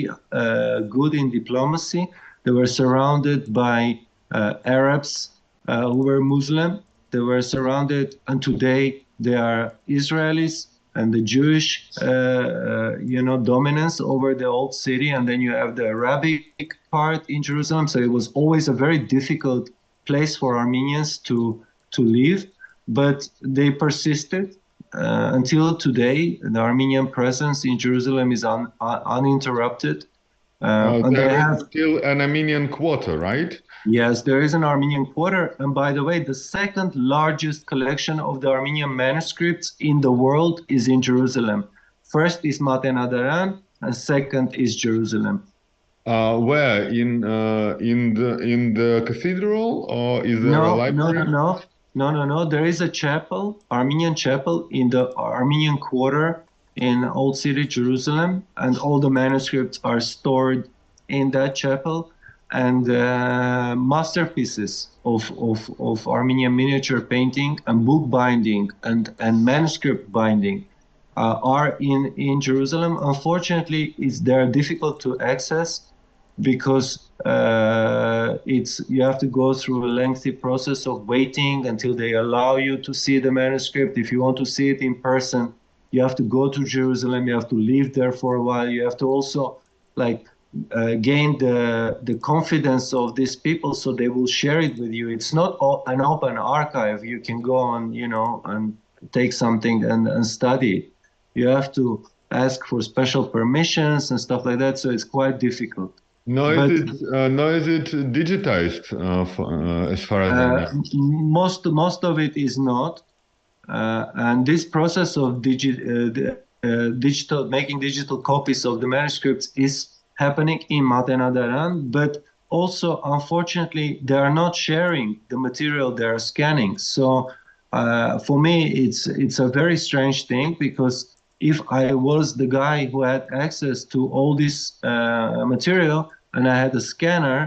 good in diplomacy. They were surrounded by Arabs who were Muslim. They were surrounded, and today they are Israelis and the Jewish, dominance over the old city, and then you have the Arabic part in Jerusalem. So it was always a very difficult place for Armenians to live, but they persisted until today. The Armenian presence in Jerusalem is uninterrupted, and they There is have. still an Armenian quarter, right? Yes, there is an Armenian quarter. And by the way, the second largest collection of the Armenian manuscripts in the world is in Jerusalem. First is Matenadaran, and second is Jerusalem. Where in the cathedral, or is there a No, no, no, library? no, no, no, no. There is a chapel, Armenian chapel, in the Armenian quarter in Old City, Jerusalem, and all the manuscripts are stored in that chapel. And masterpieces of Armenian miniature painting and book binding and manuscript binding are in Jerusalem. Unfortunately, they're difficult to access because it's you have to go through a lengthy process of waiting until they allow you to see the manuscript. If you want to see it in person, you have to go to Jerusalem. You have to live there for a while. You have to also like gain the confidence of these people so they will share it with you. It's not an open archive. You can go on, and take something and study it. You have to ask for special permissions and stuff like that. So it's quite difficult. But Nor is it digitized, as far as I know. most of it is not. And this process of digital making digital copies of the manuscripts is happening in Matenadaran, but also unfortunately they are not sharing the material they are scanning. So for me, it's a very strange thing because if I was the guy who had access to all this material and I had a scanner,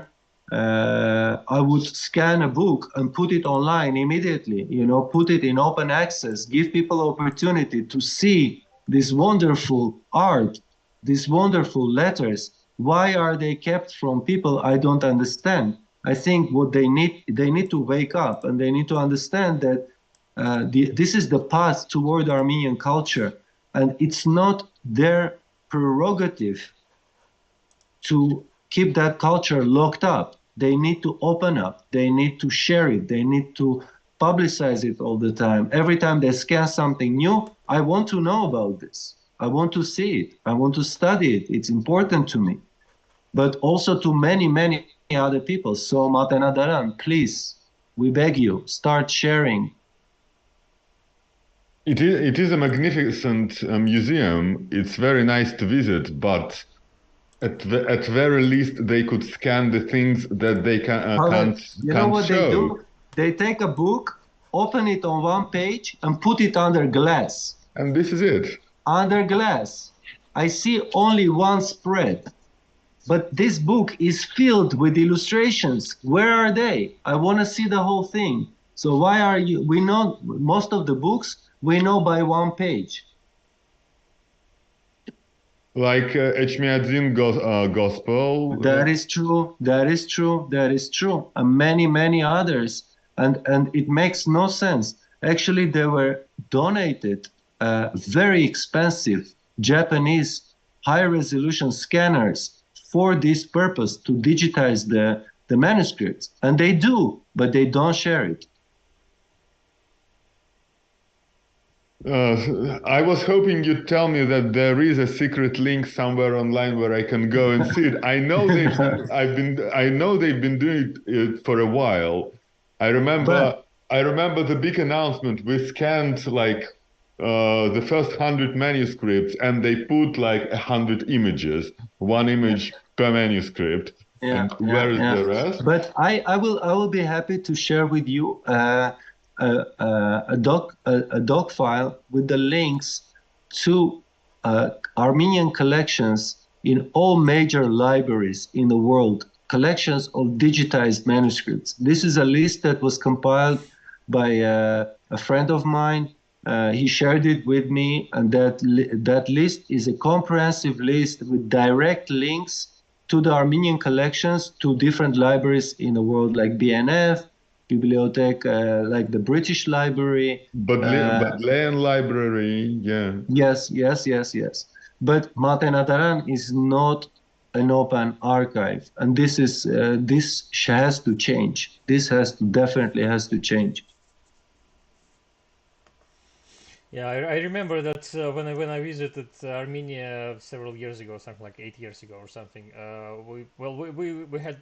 I would scan a book and put it online immediately, put it in open access, give people opportunity to see this wonderful art, these wonderful letters. Why are they kept from people? I don't understand. I think what they need to wake up and they need to understand that this is the path toward Armenian culture, and it's not their prerogative to keep that culture locked up. They need to open up. They need to share it. They need to publicize it all the time. Every time they scan something new, I want to know about this. I want to see it. I want to study it. It's important to me. But also to many, many other people. So Matenadaran, please, we beg you, start sharing. It is a magnificent museum. It's very nice to visit, but at very least they could scan the things that they can't You know can't what they show. do? They take a book open it on one page and put it under glass. And this is it. Under glass. I see only one spread. But this book is filled with illustrations. Where are they? I want to see the whole thing. So why are you? We know most of the books we know by one page. Like Echmiadzin Gospel. That is true. That is true. That is true. And many others. And it makes no sense. Actually, they were donated very expensive Japanese high-resolution scanners for this purpose, to digitize the manuscripts. And they do, but they don't share it. I was hoping you'd tell me that there is a secret link somewhere online where I can go and see it. I know they've been doing it for a while. I remember the big announcement. We scanned like the first 100 manuscripts, and they put like 100 images, one image per manuscript. Where is the rest? But I will be happy to share with you a doc file with the links to Armenian collections in all major libraries in the world, collections of digitized manuscripts. This is a list that was compiled by a friend of mine. He shared it with me, and that list is a comprehensive list with direct links to the Armenian collections, to different libraries in the world, like BNF, Bibliothèque, like the British Library. Bodleian Library, yeah. Yes. But Matenadaran is not an open archive, and this has to change. This definitely has to change. Yeah, I remember that when I visited Armenia several years ago, something like 8 years ago or something. We had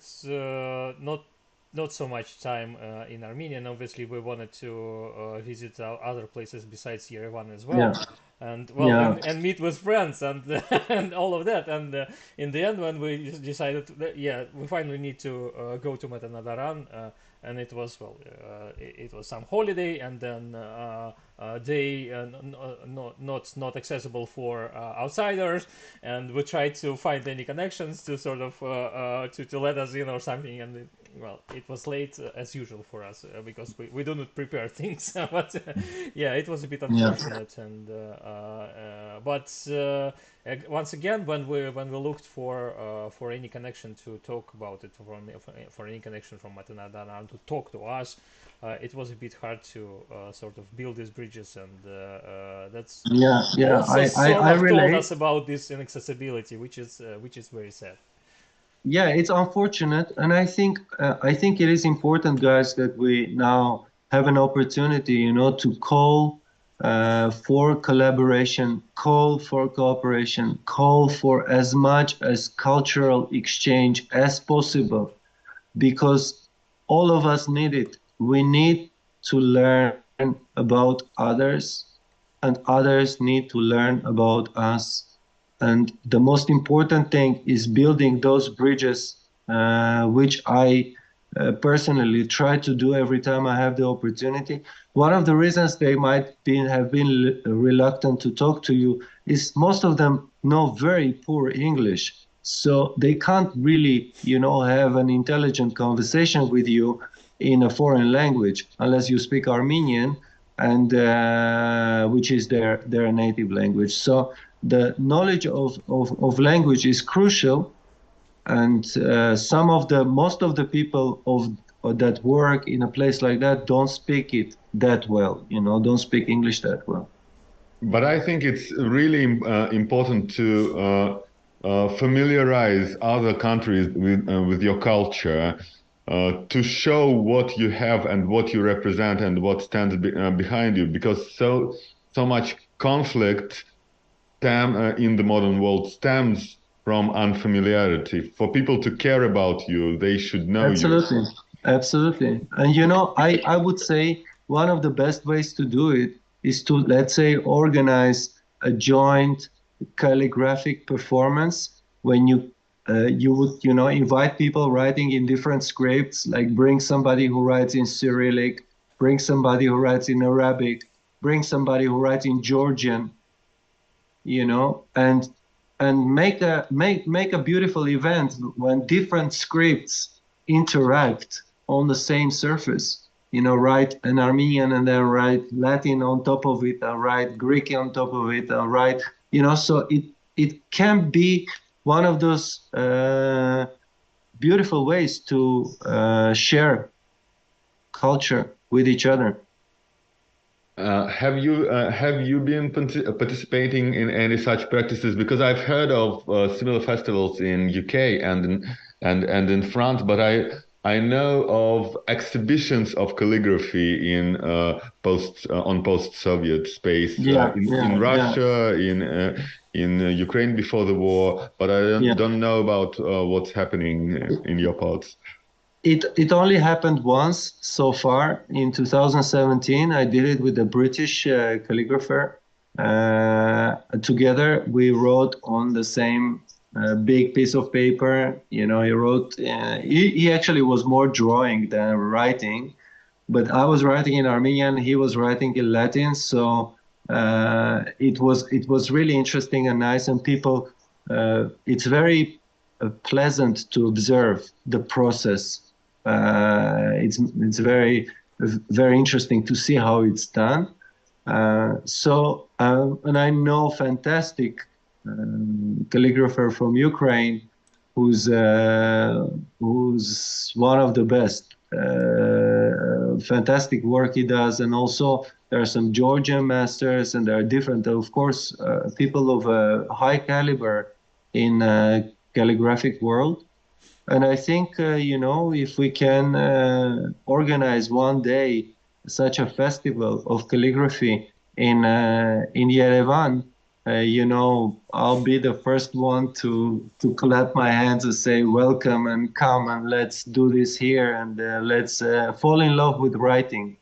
not so much time in Armenia, and obviously we wanted to visit other places besides Yerevan as well. Yeah. And meet with friends and and all of that. And in the end, when we decided that, we finally need to go to Matenadaran, and it was it was some holiday, and then day not accessible for outsiders, and we tried to find any connections to sort of to let us in or something, and it was late as usual for us because we do not prepare things. But it was a bit unfortunate. And once again, when we looked for any connection to talk about it, for any connection from Matenadaran to talk to us, it was a bit hard to sort of build these bridges, and that's I told us about this inaccessibility, which is very sad. Yeah, it's unfortunate, and I think it is important, guys, that we now have an opportunity, to call for collaboration, call for cooperation, call for as much as cultural exchange as possible, because all of us need it. We need to learn about others, and others need to learn about us. And the most important thing is building those bridges, which I personally try to do every time I have the opportunity. One of the reasons they might have been reluctant to talk to you is most of them know very poor English. So they can't really, have an intelligent conversation with you in a foreign language unless you speak Armenian, and which is their native language. So the knowledge of language is crucial, and most of the people that work in a place like that don't speak it that well, don't speak English that well. But I think it's really important to familiarize other countries with your culture, to show what you have and what you represent and what stands behind you, because so much conflict in the modern world stems from unfamiliarity. For people to care about you, they should know you. Absolutely. And I would say one of the best ways to do it is to, let's say, organize a joint calligraphic performance when you would invite people writing in different scripts, like bring somebody who writes in Cyrillic, bring somebody who writes in Arabic, bring somebody who writes in Georgian, you know, and make a beautiful event when different scripts interact on the same surface. You know, write an Armenian and then write Latin on top of it, and write Greek on top of it, and write, you know, so it can be one of those beautiful ways to share culture with each other. Have you been participating in any such practices? Because I've heard of similar festivals in UK and in France, but I know of exhibitions of calligraphy in post-Soviet space, in Russia, in Ukraine before the war, but I don't know about what's happening in your parts. It only happened once so far. In 2017, I did it with a British calligrapher. Together, we wrote on the same big piece of paper. You know, he wrote. He actually was more drawing than writing, but I was writing in Armenian. He was writing in Latin. So it was really interesting and nice. And people, it's very pleasant to observe the process. It's very interesting to see how it's done. And I know fantastic calligrapher from Ukraine, who's one of the best. Fantastic work he does, and also there are some Georgian masters, and there are different, of course, people of high caliber in calligraphic world. And I think, you know, if we can organize one day such a festival of calligraphy in Yerevan, you know, I'll be the first one to clap my hands and say, welcome and come and let's do this here, and let's fall in love with writing.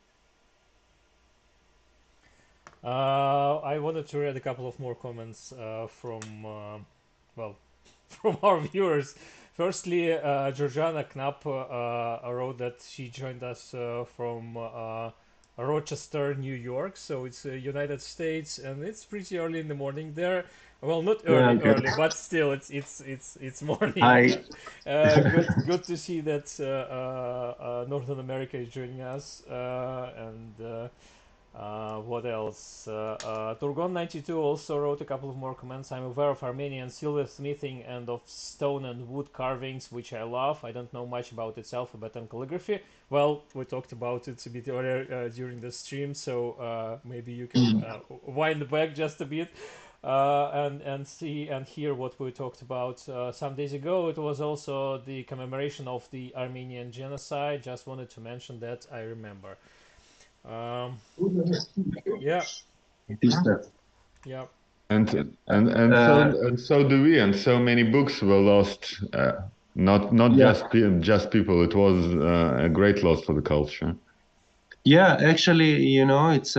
I wanted to read a couple of more comments from our viewers. Firstly, Georgiana Knapp wrote that she joined us from Rochester, New York. So it's United States, and it's pretty early in the morning there. Well, not early, but still, it's morning. Good to see that Northern America is joining us, and. What else? Turgon92 also wrote a couple of more comments. I'm aware of Armenian silversmithing and of stone and wood carvings, which I love. I don't know much about its alphabet and calligraphy. Well, we talked about it a bit earlier during the stream, so maybe you can wind back just a bit and see and hear what we talked about some days ago. It was also the commemoration of the Armenian genocide. Just wanted to mention that, I remember. Yeah. And so do we, and so many books were lost. Not just people. It was a great loss for the culture. Yeah, actually, you know, it's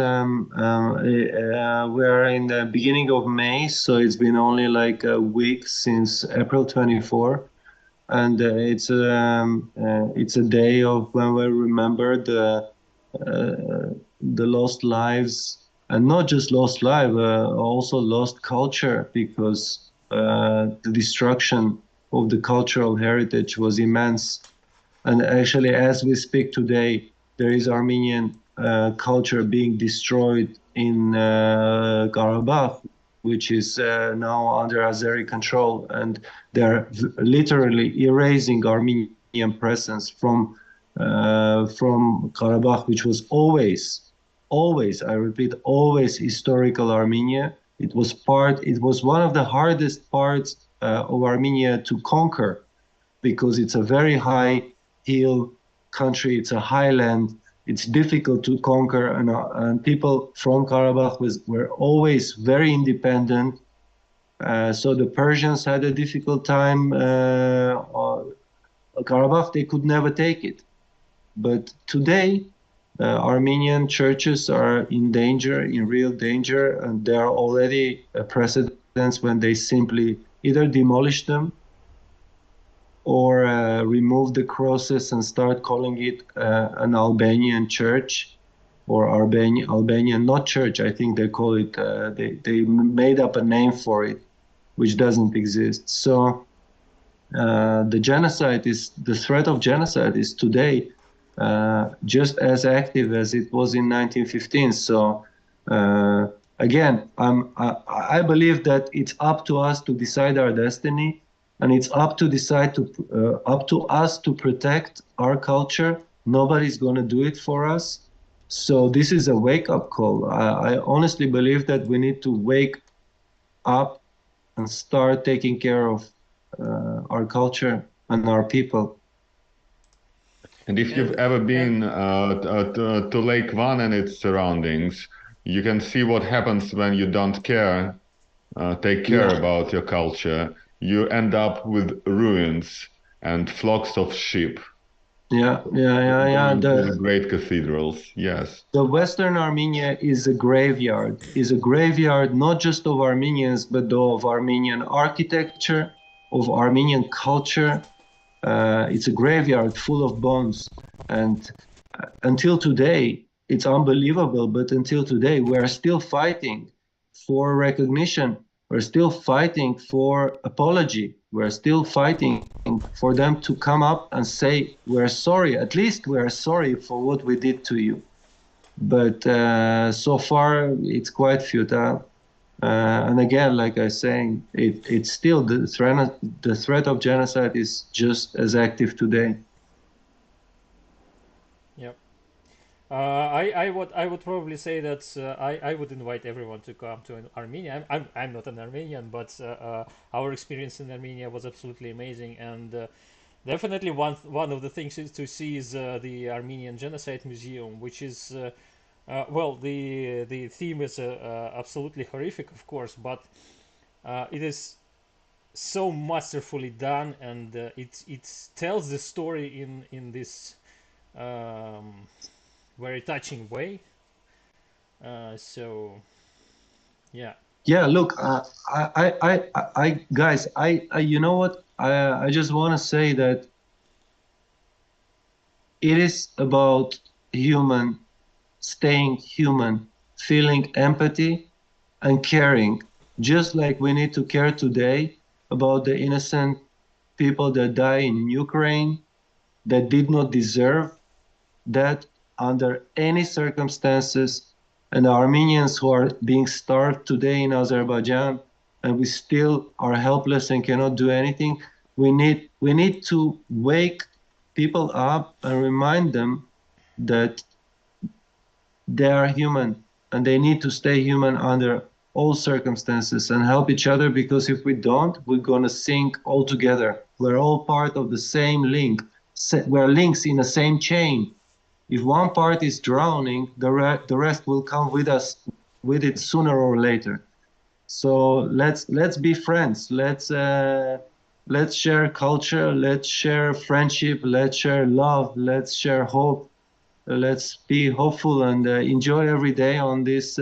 we're in the beginning of May, so it's been only like a week since April 24, and it's a day of when we remember the lost lives, and not just lost life, also lost culture, because the destruction of the cultural heritage was immense. And actually, as we speak today, there is Armenian culture being destroyed in Karabakh, which is now under Azeri control, and they're literally erasing Armenian presence from Karabakh, which was always, I repeat, always historical Armenia. It was one of the hardest parts of Armenia to conquer, because it's a very high hill country, it's a highland, it's difficult to conquer, and people from Karabakh were always very independent. So the Persians had a difficult time. Karabakh, they could never take it. But today, Armenian churches are in danger, in real danger, and there are already precedents when they simply either demolish them or remove the crosses and start calling it an Albanian church. or Albanian, not church. I think they call it. They made up a name for it, which doesn't exist. So the threat of genocide is today just as active as it was in 1915. So again, I believe that it's up to us to decide our destiny, and it's up to us to protect our culture. Nobody's going to do it for us. So this is a wake-up call. I honestly believe that we need to wake up and start taking care of our culture and our people. And if you've ever been to Lake Van and its surroundings, you can see what happens when you don't take care about your culture. You end up with ruins and flocks of sheep. The great cathedrals, yes. The Western Armenia is a graveyard not just of Armenians, but of Armenian architecture, of Armenian culture. It's a graveyard full of bones. And until today, it's unbelievable, but until today, we're still fighting for recognition. We're still fighting for apology. We're still fighting for them to come up and say, we're sorry. At least we're sorry for what we did to you. But so far, it's quite futile. And again, like I was saying, it's still the threat of genocide is just as active today. Yep. I would probably say that I would invite everyone to come to Armenia. I'm not an Armenian, but our experience in Armenia was absolutely amazing, and definitely one of the things to see is the Armenian Genocide Museum, which is well, the theme is absolutely horrific, of course, but it is so masterfully done, and it tells the story in this very touching way. So yeah. Look, guys, you know what? I just want to say that it is about staying human, feeling empathy and caring, just like we need to care today about the innocent people that die in Ukraine, that did not deserve that under any circumstances, and the Armenians who are being starved today in Azerbaijan, and we still are helpless and cannot do anything. We need to wake people up and remind them that they are human and they need to stay human under all circumstances and help each other, because if we don't, we're going to sink all together. We're all part of the same link. We're links in the same chain. If one part is drowning, the rest will come with us, with it sooner or later. So let's be friends. Let's share culture. Let's share friendship. Let's share love. Let's share hope. Let's be hopeful and enjoy every day on this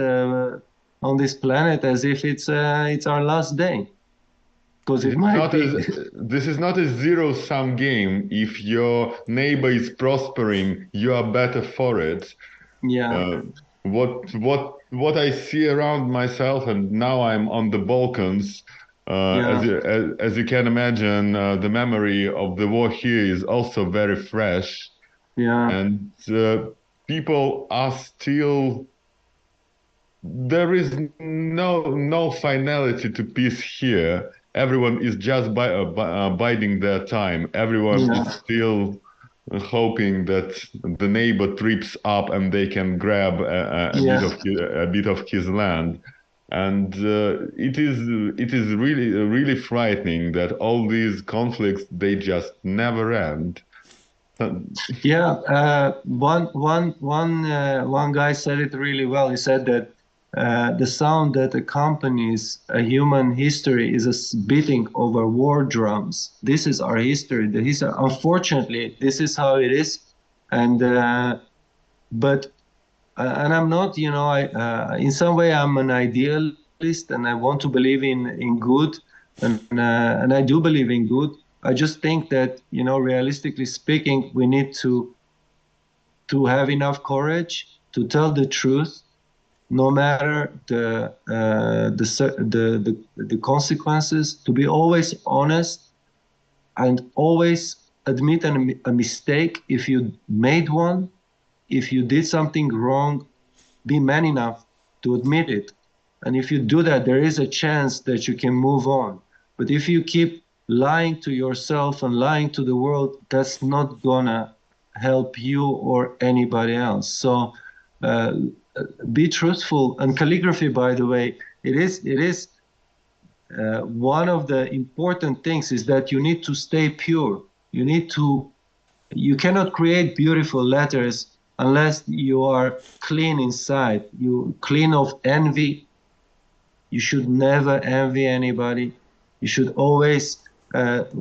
planet as if it's our last day. Because it might be. This is not a zero-sum game. If your neighbor is prospering, you are better for it. Yeah. What I see around myself, and now I'm on the Balkans. As you can imagine, the memory of the war here is also very fresh. Yeah. And people are still. There is no finality to peace here. Everyone is just biding their time. Everyone is still hoping that the neighbor trips up and they can grab a bit of his land. And it is really frightening that all these conflicts, they just never end. One guy said it really well. He said that the sound that accompanies a human history is a beating of our war drums. This is our history. Unfortunately, this is how it is. And and I'm not, in some way I'm an idealist, and I want to believe in good, and I do believe in good. I just think that, realistically speaking, we need to have enough courage to tell the truth, no matter the consequences, to be always honest and always admit a mistake if you made one. If you did something wrong, be man enough to admit it. And if you do that, there is a chance that you can move on. But if you keep lying to yourself and lying to the world, that's not gonna help you or anybody else. So be truthful. And calligraphy, by the way, it is one of the important things is that you need to stay pure. You cannot create beautiful letters unless you are clean inside. You clean of envy. You should never envy anybody. You should always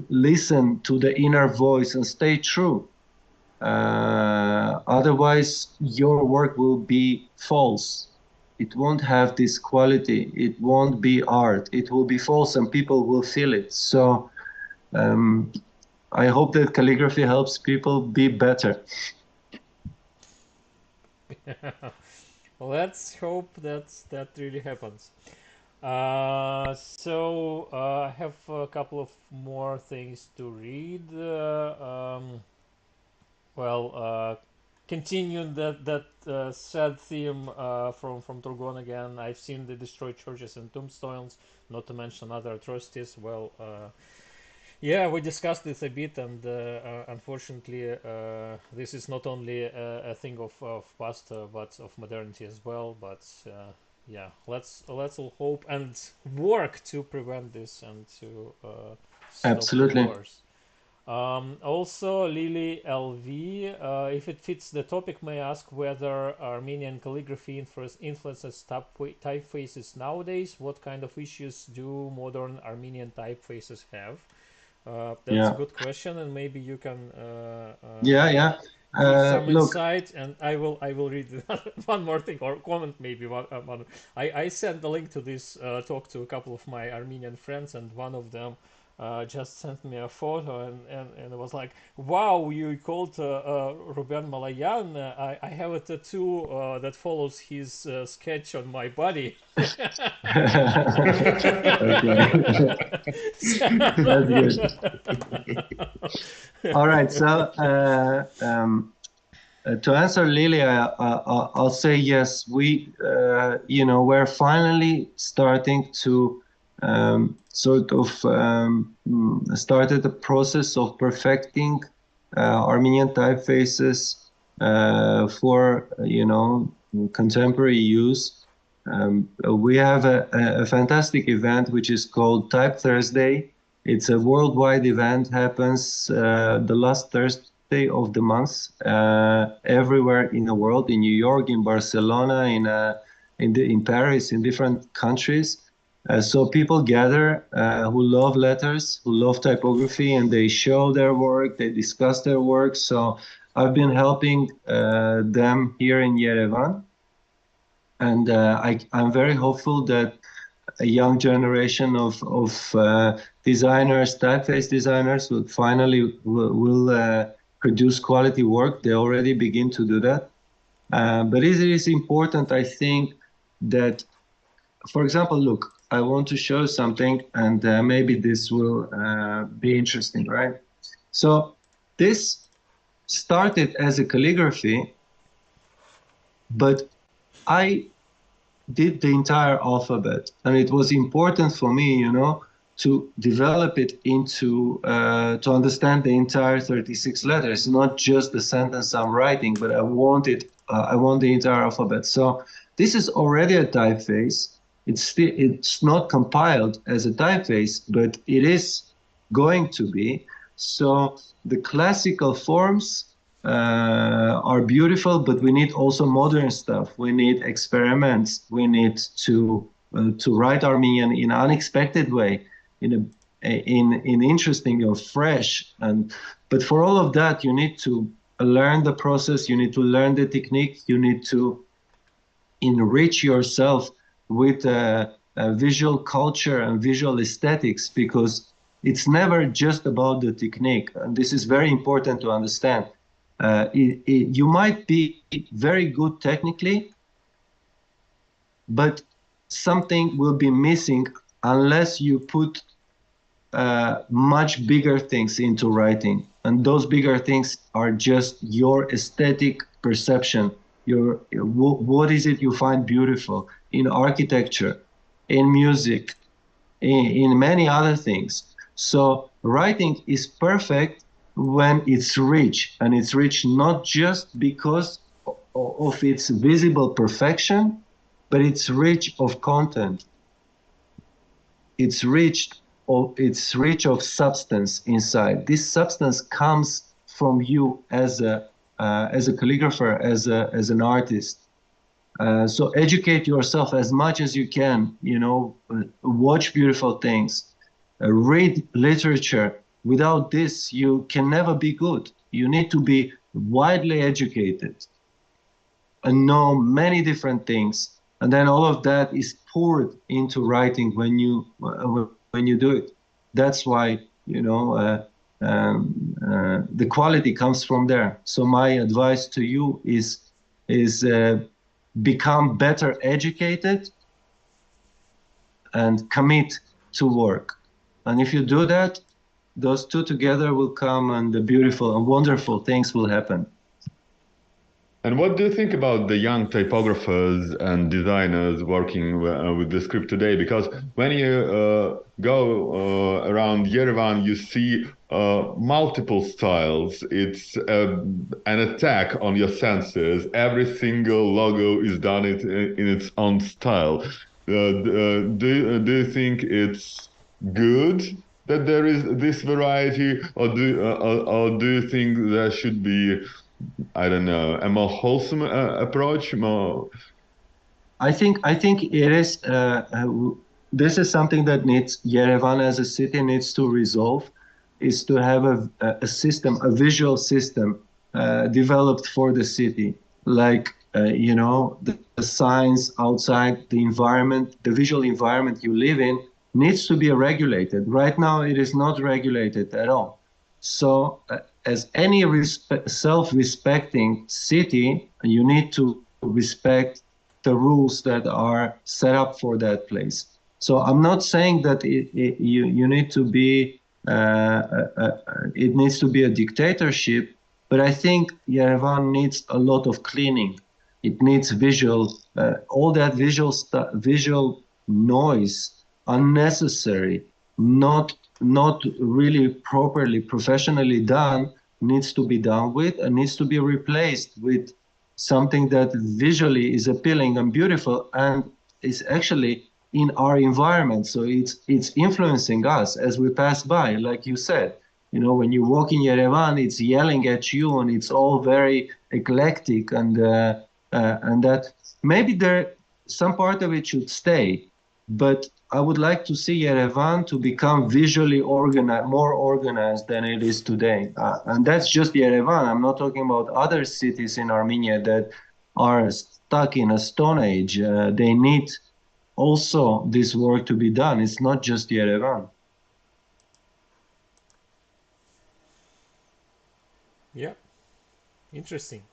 listen to the inner voice and stay true. Otherwise, your work will be false. It won't have this quality. It won't be art. It will be false and people will feel it. So I hope that calligraphy helps people be better. Let's hope that really happens. I have a couple of more things to read. Continuing that sad theme from Turgon again. I've seen the destroyed churches and tombstones, not to mention other atrocities. Yeah, we discussed this a bit, and unfortunately, this is not only a thing of past, but of modernity as well. But yeah, let's all hope and work to prevent this and to stop Absolutely. the wars. Also, Lily LV, if it fits the topic, may I ask whether Armenian calligraphy influences typefaces nowadays? What kind of issues do modern Armenian typefaces have? That's a good question, and maybe you can give some insight, and I will read one more thing or comment maybe one. I sent the link to this talk to a couple of my Armenian friends, and one of them just sent me a photo and it was like, wow, you called Ruben Malayan. I have a tattoo that follows his sketch on my body. That's good. All right, so to answer Lily, I'll say yes. We're finally starting to started the process of perfecting Armenian typefaces for contemporary use. We have a fantastic event which is called Type Thursday. It's a worldwide event, happens the last Thursday of the month, everywhere in the world, in New York, in Barcelona, in Paris, in different countries. So people gather who love letters, who love typography, and they show their work, they discuss their work. So I've been helping them here in Yerevan. And I'm very hopeful that a young generation of designers, typeface designers, will finally produce quality work. They already begin to do that. But it is important, I think, that, for example, look, I want to show something, and maybe this will be interesting, right? So this started as a calligraphy, but I did the entire alphabet, and it was important for me, to develop it into to understand the entire 36 letters, not just the sentence I'm writing, but I want the entire alphabet. So this is already a typeface. It's not compiled as a typeface, but it is going to be. So the classical forms are beautiful, but we need also modern stuff. We need experiments. We need to write Armenian in an unexpected way, in interesting or fresh. But for all of that, you need to learn the process. You need to learn the technique. You need to enrich yourself with visual culture and visual aesthetics, because it's never just about the technique. And this is very important to understand. You might be very good technically, but something will be missing unless you put much bigger things into writing. And those bigger things are just your aesthetic perception. What is it you find beautiful in architecture, in music, in many other things. So writing is perfect when it's rich, and it's rich not just because of its visible perfection, but it's rich of content. It's rich of substance inside. This substance comes from you as a calligrapher, as an artist. So educate yourself as much as you can. Watch beautiful things, read literature. Without this, you can never be good. You need to be widely educated and know many different things, and then all of that is poured into writing when you do it. That's why the quality comes from there. So my advice to you is become better educated and commit to work. And if you do that, those two together will come, and the beautiful and wonderful things will happen. And what do you think about the young typographers and designers working with the script today? Because when you go around Yerevan, you see multiple styles. It's an attack on your senses. Every single logo is done in its own style. Do you think it's good that there is this variety, or do you think there should be, I don't know, a more wholesome approach? I think it is. This is something that Yerevan as a city needs to resolve, is to have a system, a visual system developed for the city, like the signs outside, the environment, the visual environment you live in needs to be regulated. Right now, it is not regulated at all. So as any self-respecting city, you need to respect the rules that are set up for that place. So I'm not saying that you need to be, it needs to be a dictatorship, but I think Yerevan needs a lot of cleaning. It needs visual, all that visual noise, unnecessary, not really properly, professionally done, needs to be done with, and needs to be replaced with something that visually is appealing and beautiful and is actually in our environment. So it's influencing us as we pass by, like you said. When you walk in Yerevan, it's yelling at you, and it's all very eclectic, and that maybe some part of it should stay, but I would like to see Yerevan to become visually organized, more organized than it is today. And that's just Yerevan. I'm not talking about other cities in Armenia that are stuck in a stone age. They need also this work to be done. It's not just Yerevan. Yeah, interesting.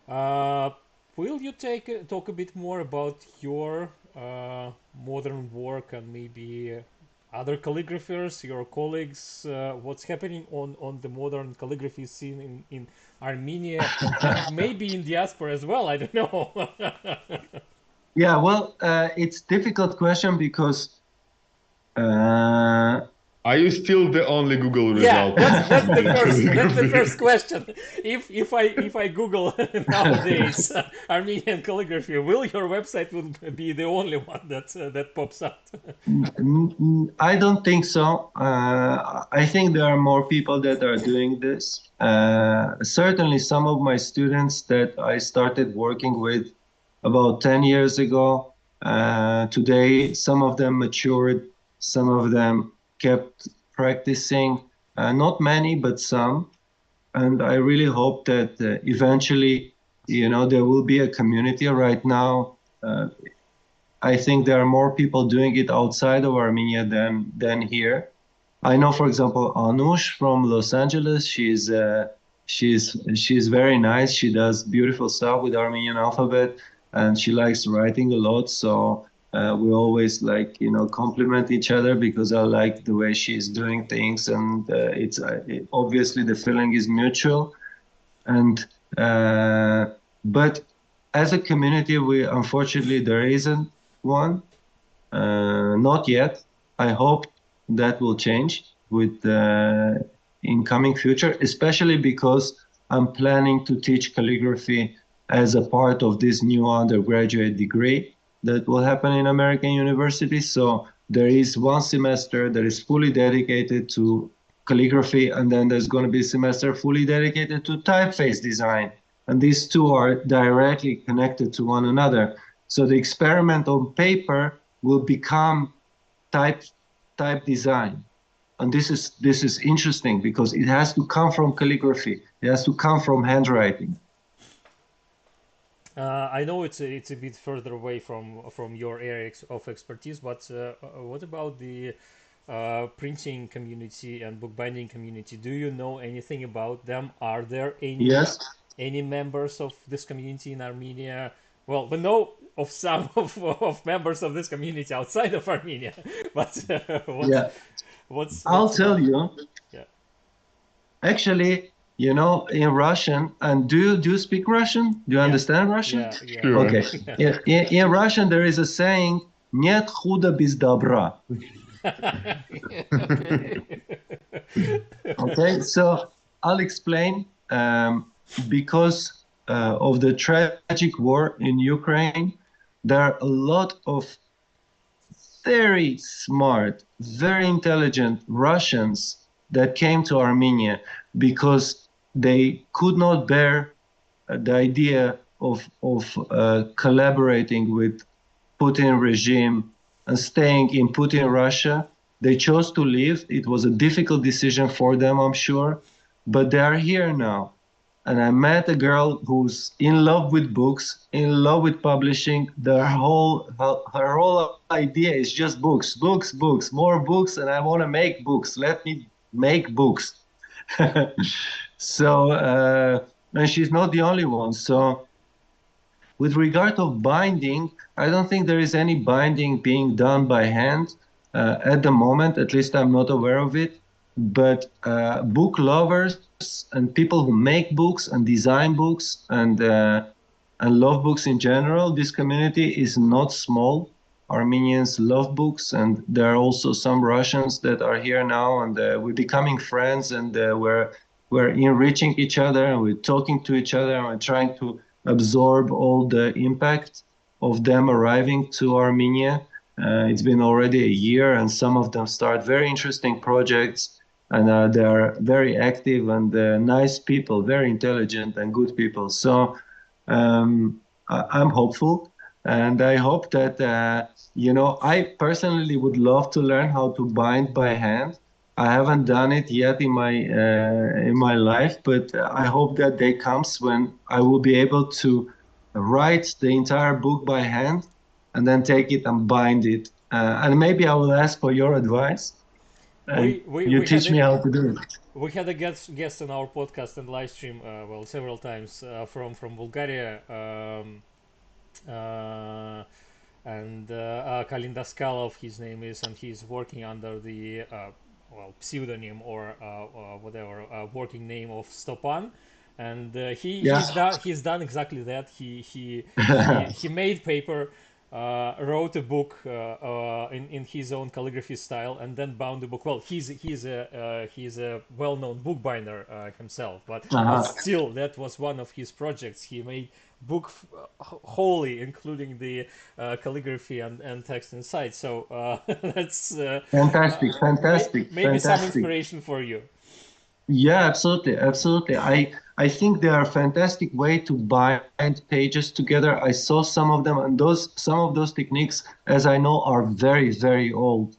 Will you talk a bit more about your modern work and maybe other calligraphers, your colleagues, what's happening on the modern calligraphy scene in Armenia, and maybe in diaspora as well? I don't know. Yeah, well, it's a difficult question because are you still the only Google result? Yeah, that's the first question. If I Google nowadays Armenian calligraphy, will your website will be the only one that pops up? I don't think so. I think there are more people that are doing this. Certainly, some of my students that I started working with about 10 years ago, today, some of them matured, some of them kept practicing, not many, but some. And I really hope that eventually, there will be a community. Right now, I think there are more people doing it outside of Armenia than here. I know, for example, Anush from Los Angeles. She's very nice. She does beautiful stuff with Armenian alphabet, and she likes writing a lot. So we always like, compliment each other because I like the way she's doing things, and obviously the feeling is mutual. And but as a community, unfortunately there isn't one, not yet. I hope that will change with incoming future, especially because I'm planning to teach calligraphy as a part of this new undergraduate degree that will happen in American universities. So there is one semester that is fully dedicated to calligraphy, and then there's going to be a semester fully dedicated to typeface design. And these two are directly connected to one another. So the experiment on paper will become type design. And this is interesting because it has to come from calligraphy. It has to come from handwriting. I know it's a bit further away from your area of expertise, but what about the printing community and bookbinding community? Do you know anything about them? Are there any members of this community in Armenia? Well, we know of some of members of this community outside of Armenia, but I'll tell you. Yeah. Actually, in Russian, and do you speak Russian? Do you understand Russian? Yeah. Sure. Okay. In Russian, there is a saying, "Нет худа без добра." Okay, so I'll explain. Because of the tragic war in Ukraine, there are a lot of very smart, very intelligent Russians that came to Armenia because they could not bear the idea of collaborating with Putin regime and staying in Putin Russia. They chose to leave. It was a difficult decision for them, I'm sure, but they are here now. And I met a girl who's in love with books, in love with publishing. Her whole idea is just books, more books, and I want to make books. Let me make books. So, and she's not the only one. So, with regard of binding, I don't think there is any binding being done by hand at the moment. At least I'm not aware of it. But book lovers and people who make books and design books and love books in general, this community is not small. Armenians love books, and there are also some Russians that are here now, and we're becoming friends, and we're enriching each other, and we're talking to each other, and we're trying to absorb all the impact of them arriving to Armenia. It's been already a year, and some of them start very interesting projects. And they are very active and nice people, very intelligent and good people. So I'm hopeful, and I hope that I personally would love to learn how to bind by hand. I haven't done it yet in my life, but I hope that day comes when I will be able to write the entire book by hand and then take it and bind it. And maybe I will ask for your advice. You teach me how to do it. We had a guest on our podcast and live stream, several times from Bulgaria, and Kalin Daskalov, his name is, and he's working under the pseudonym or whatever working name of Stopan, and he's done exactly that. He made paper. Wrote a book in his own calligraphy style, and then bound the book. Well, he's a well-known bookbinder himself, but still, that was one of his projects. He made book wholly, including the calligraphy and text inside. So that's fantastic. Maybe some inspiration for you. Yeah, absolutely. I think they are a fantastic way to bind pages together. I saw some of them, and some of those techniques, as I know, are very, very old.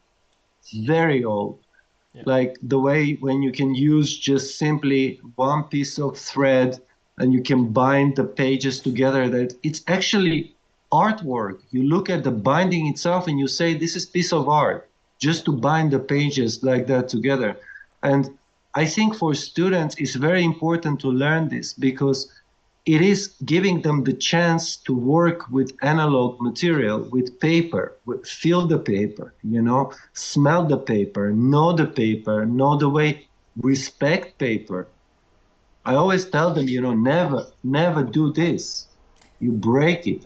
Very old. Yeah. Like the way when you can use just simply one piece of thread and you can bind the pages together, that it's actually artwork. You look at the binding itself and you say, this is piece of art, just to bind the pages like that together. And I think for students, it's very important to learn this because it is giving them the chance to work with analog material, with paper, feel the paper, smell the paper, know the way, respect paper. I always tell them, never do this. You break it.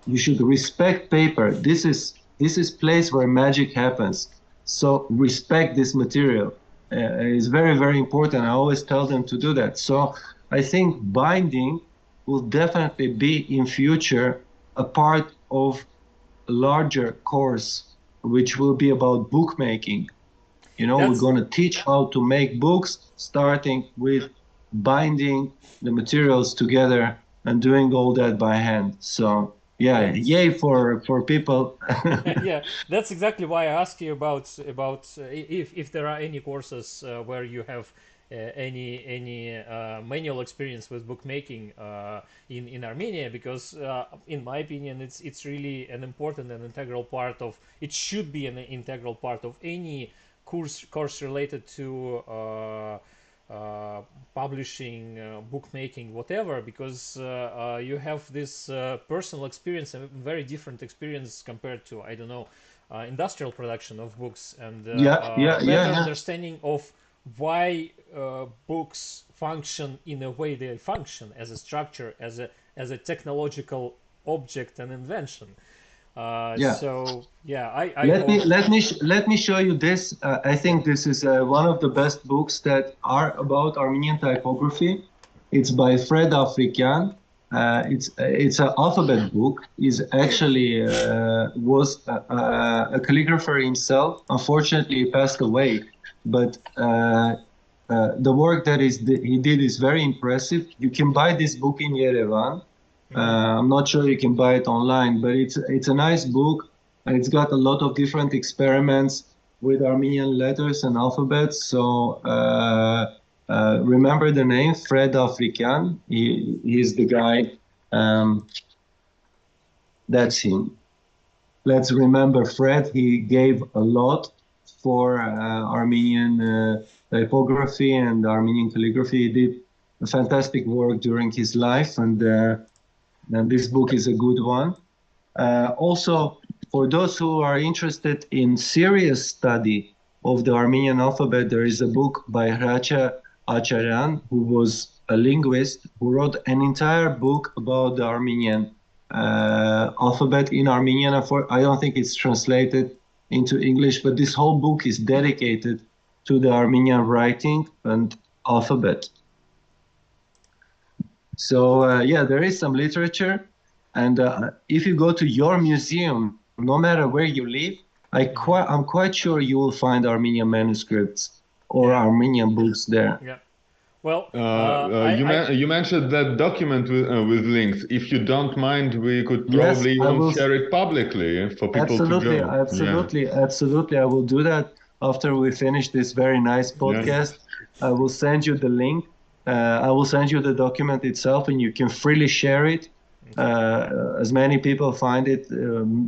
You should respect paper. This is place where magic happens. So respect this material. It's very, very important. I always tell them to do that. So I think binding will definitely be in future a part of a larger course, which will be about bookmaking. We're going to teach how to make books, starting with binding the materials together and doing all that by hand. So yeah, yay for people. Yeah, that's exactly why I asked you about if there are any courses where you have any manual experience with bookmaking in Armenia, because in my opinion it's really an important and integral part of, it should be an integral part of any course related to publishing, bookmaking, whatever, because you have this personal experience, a very different experience compared to, I don't know, industrial production of books, and better understanding of why books function in a way they function, as a structure, as a technological object and invention. So yeah, I let me show you this. I think this is one of the best books that are about Armenian typography. It's by Fred African. It's an alphabet book. He's actually was a calligrapher himself. Unfortunately, he passed away, but the work that he did is very impressive. You can buy this book in Yerevan. I'm not sure you can buy it online, but it's a nice book, and it's got a lot of different experiments with Armenian letters and alphabets. So remember the name, Fred African. He's the guy. That's him. Let's remember Fred. He gave a lot for Armenian typography and Armenian calligraphy. He did a fantastic work during his life, and this book is a good one. Also, for those who are interested in serious study of the Armenian alphabet, there is a book by Hracha Acharyan, who was a linguist, who wrote an entire book about the Armenian alphabet in Armenian. I don't think it's translated into English, but this whole book is dedicated to the Armenian writing and alphabet. So yeah, there is some literature, and if you go to your museum, no matter where you live, I'm quite sure you will find Armenian manuscripts or Armenian books there. Yeah. Well, you mentioned that document with links. If you don't mind, we could probably share it publicly for people to go. Absolutely. I will do that after we finish this very nice podcast. I will send you the link. I will send you the document itself, and you can freely share it. As many people find it,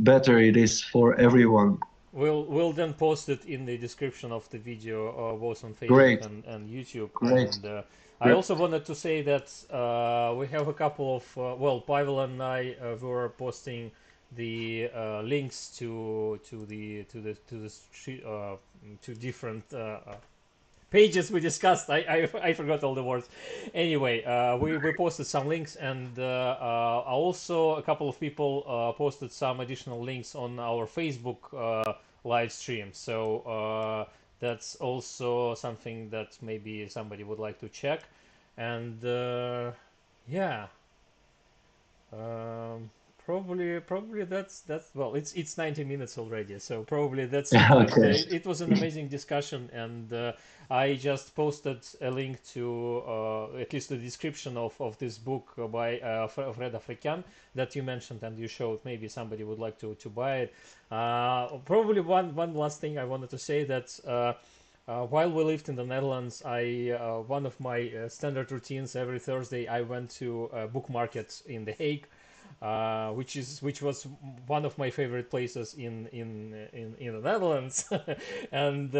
better it is for everyone. We'll then post it in the description of the video, both on Facebook and YouTube. Great. And I also wanted to say that we have a couple of Pavel and I were posting the links to different pages we discussed. I forgot all the words. Anyway, we posted some links, and also a couple of people posted some additional links on our Facebook live stream. So that's also something that maybe somebody would like to check. And yeah. Probably that's well, it's 90 minutes already, so probably that's it. Okay. It was an amazing discussion, and I just posted a link to at least the description of this book by Fred African that you mentioned and you showed. Maybe somebody would like to buy it. Probably one last thing I wanted to say, that while we lived in the Netherlands, one of my standard routines every Thursday, I went to a book market in The Hague. Which was one of my favorite places in the Netherlands, and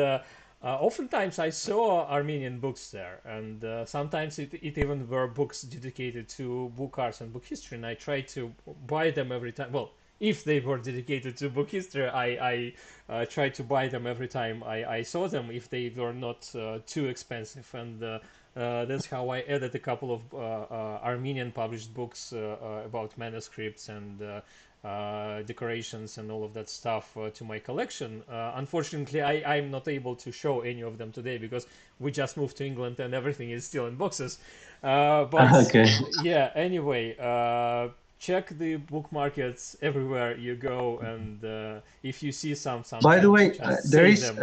Oftentimes I saw Armenian books there, and sometimes it even were books dedicated to book arts and book history, and I tried to buy them every time. Well, if they were dedicated to book history, I tried to buy them every time I saw them, if they were not too expensive, and that's how I added a couple of Armenian published books about manuscripts and decorations and all of that stuff to my collection. Unfortunately, I'm not able to show any of them today because we just moved to England and everything is still in boxes. But Okay. yeah, anyway, check the book markets everywhere you go, and if you see something, By the way, just there save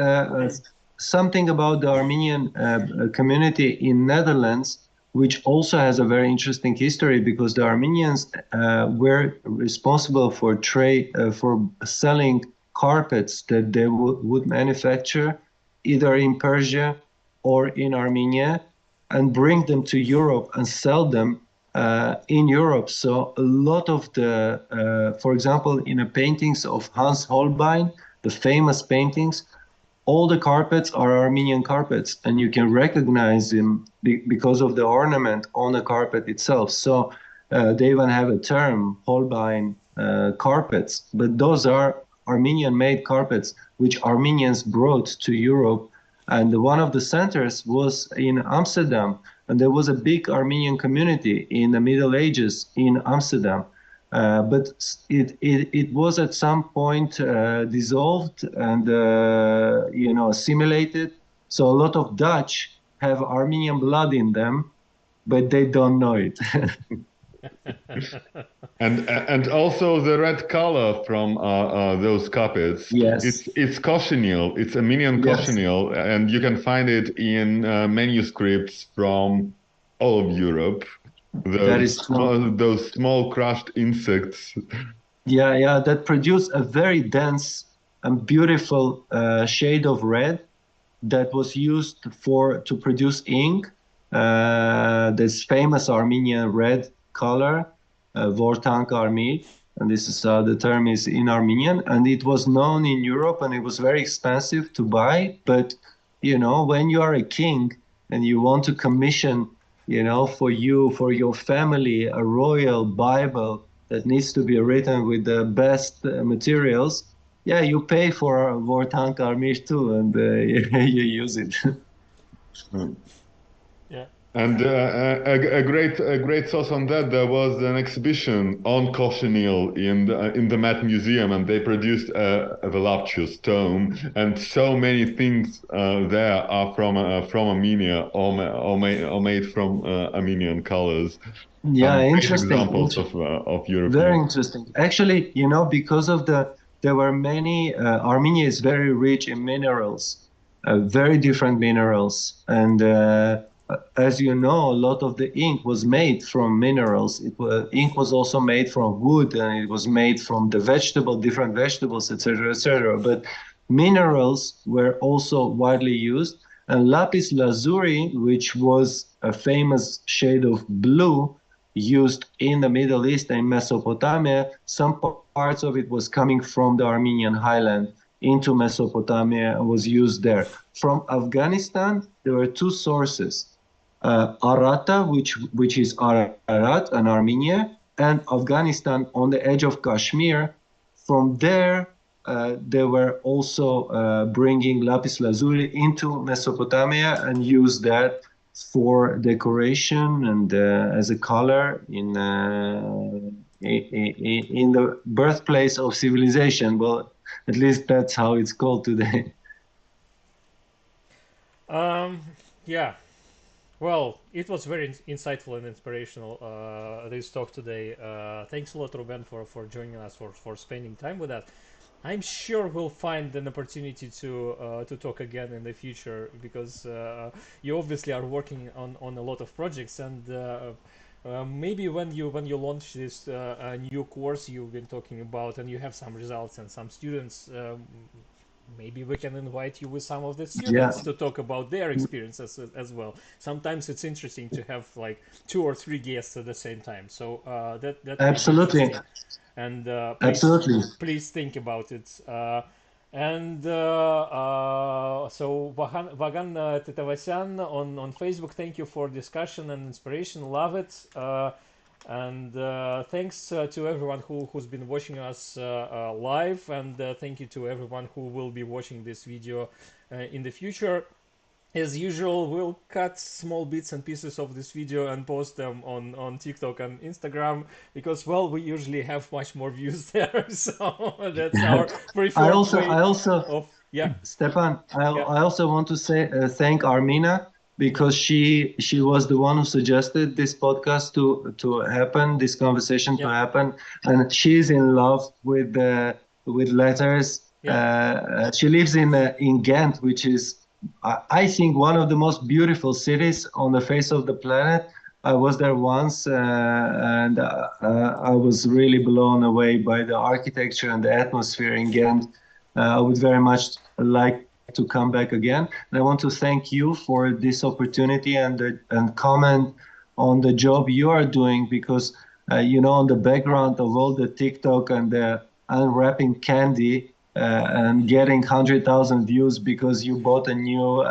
is them. something about the Armenian community in Netherlands, which also has a very interesting history because the Armenians were responsible for trade for selling carpets that they would manufacture either in Persia or in Armenia and bring them to Europe and sell them in Europe. So a lot of the, for example, in the paintings of Hans Holbein, the famous paintings, all the carpets are Armenian carpets, and you can recognize them because of the ornament on the carpet itself. So they even have a term, Holbein carpets, but those are Armenian-made carpets, which Armenians brought to Europe. And one of the centers was in Amsterdam, and there was a big Armenian community in the Middle Ages in Amsterdam. But it was at some point dissolved and assimilated. So a lot of Dutch have Armenian blood in them, but they don't know it. And also the red color from those carpets. Yes. It's cochineal. It's Armenian Yes. cochineal, and you can find it in manuscripts from all of Europe. That is true. Those small crushed insects. Yeah, that produce a very dense and beautiful shade of red that was used to produce ink. This famous Armenian red color, Vortank Armid, and this is the term is in Armenian, and it was known in Europe, and it was very expensive to buy. But when you are a king and you want to commission, for your family, a royal Bible that needs to be written with the best materials, yeah, you pay for Vortank Armid too, and you use it. Yeah. And a great source on that, there was an exhibition on cochineal in the Met Museum, and they produced a voluptuous tome, and so many things there are from Armenia or made from Armenian colors. Yeah, Great interesting. examples of European. Very interesting. Actually, because of there were many. Armenia is very rich in minerals, very different minerals, and as you know, a lot of the ink was made from minerals. Ink was also made from wood, and it was made from the different vegetables, etc., etc. But minerals were also widely used, and lapis lazuli, which was a famous shade of blue used in the Middle East and Mesopotamia, some parts of it was coming from the Armenian highland into Mesopotamia and was used there. From Afghanistan, there were two sources. Arata, which is Ararat and Armenia, and Afghanistan on the edge of Kashmir. From there, they were also bringing lapis lazuli into Mesopotamia and used that for decoration and as a color in the birthplace of civilization. Well, at least that's how it's called today. Yeah. Well, it was very insightful and inspirational, this talk today. Thanks a lot, Ruben, for joining us, for spending time with us. I'm sure we'll find an opportunity to talk again in the future, because you obviously are working on a lot of projects, and maybe when you launch this new course you've been talking about, and you have some results and some students, maybe we can invite you with some of the students to talk about their experiences as well. Sometimes it's interesting to have like 2 or 3 guests at the same time. So that Absolutely. and Absolutely. please think about it. And so Vagan Tetavasyan on Facebook, thank you for discussion and inspiration. Love it. And thanks to everyone who's been watching us live, and thank you to everyone who will be watching this video in the future. As usual, we'll cut small bits and pieces of this video and post them on TikTok and Instagram because, well, we usually have much more views there. So that's our preferred way of, yeah. Stepan, I also want to say thank Armina because she was the one who suggested this podcast to happen, this conversation to happen, and she's in love with letters. She lives in Ghent, which is, I think, one of the most beautiful cities on the face of the planet. I was there once, and I was really blown away by the architecture and the atmosphere in Ghent. I would very much like to come back again. And I want to thank you for this opportunity and comment on the job you are doing, because on the background of all the TikTok and the unwrapping candy and getting 100,000 views because you bought a new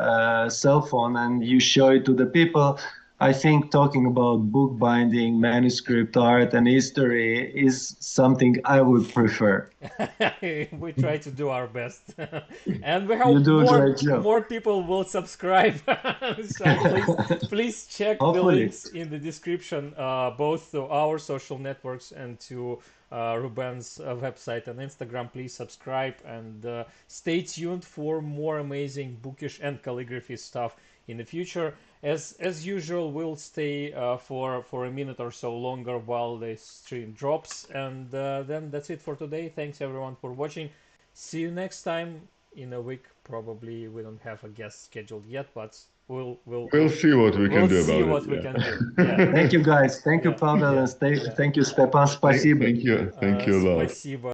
cell phone and you show it to the people, I think talking about bookbinding, manuscript art, and history is something I would prefer. We try to do our best, and we hope more people will subscribe. So please check the links in the description, both to our social networks and to Ruben's website and Instagram. Please subscribe and stay tuned for more amazing bookish and calligraphy stuff in the future. As usual, we'll stay for a minute or so longer while the stream drops, and then that's it for today. Thanks everyone for watching. See you next time in a week. Probably we don't have a guest scheduled yet, but we'll see what we can do about it. We can do. Yeah. Thank you guys. Thank you, Pavel, and thank you, Stepan. Спасибо. Thank you a lot. Спасибо.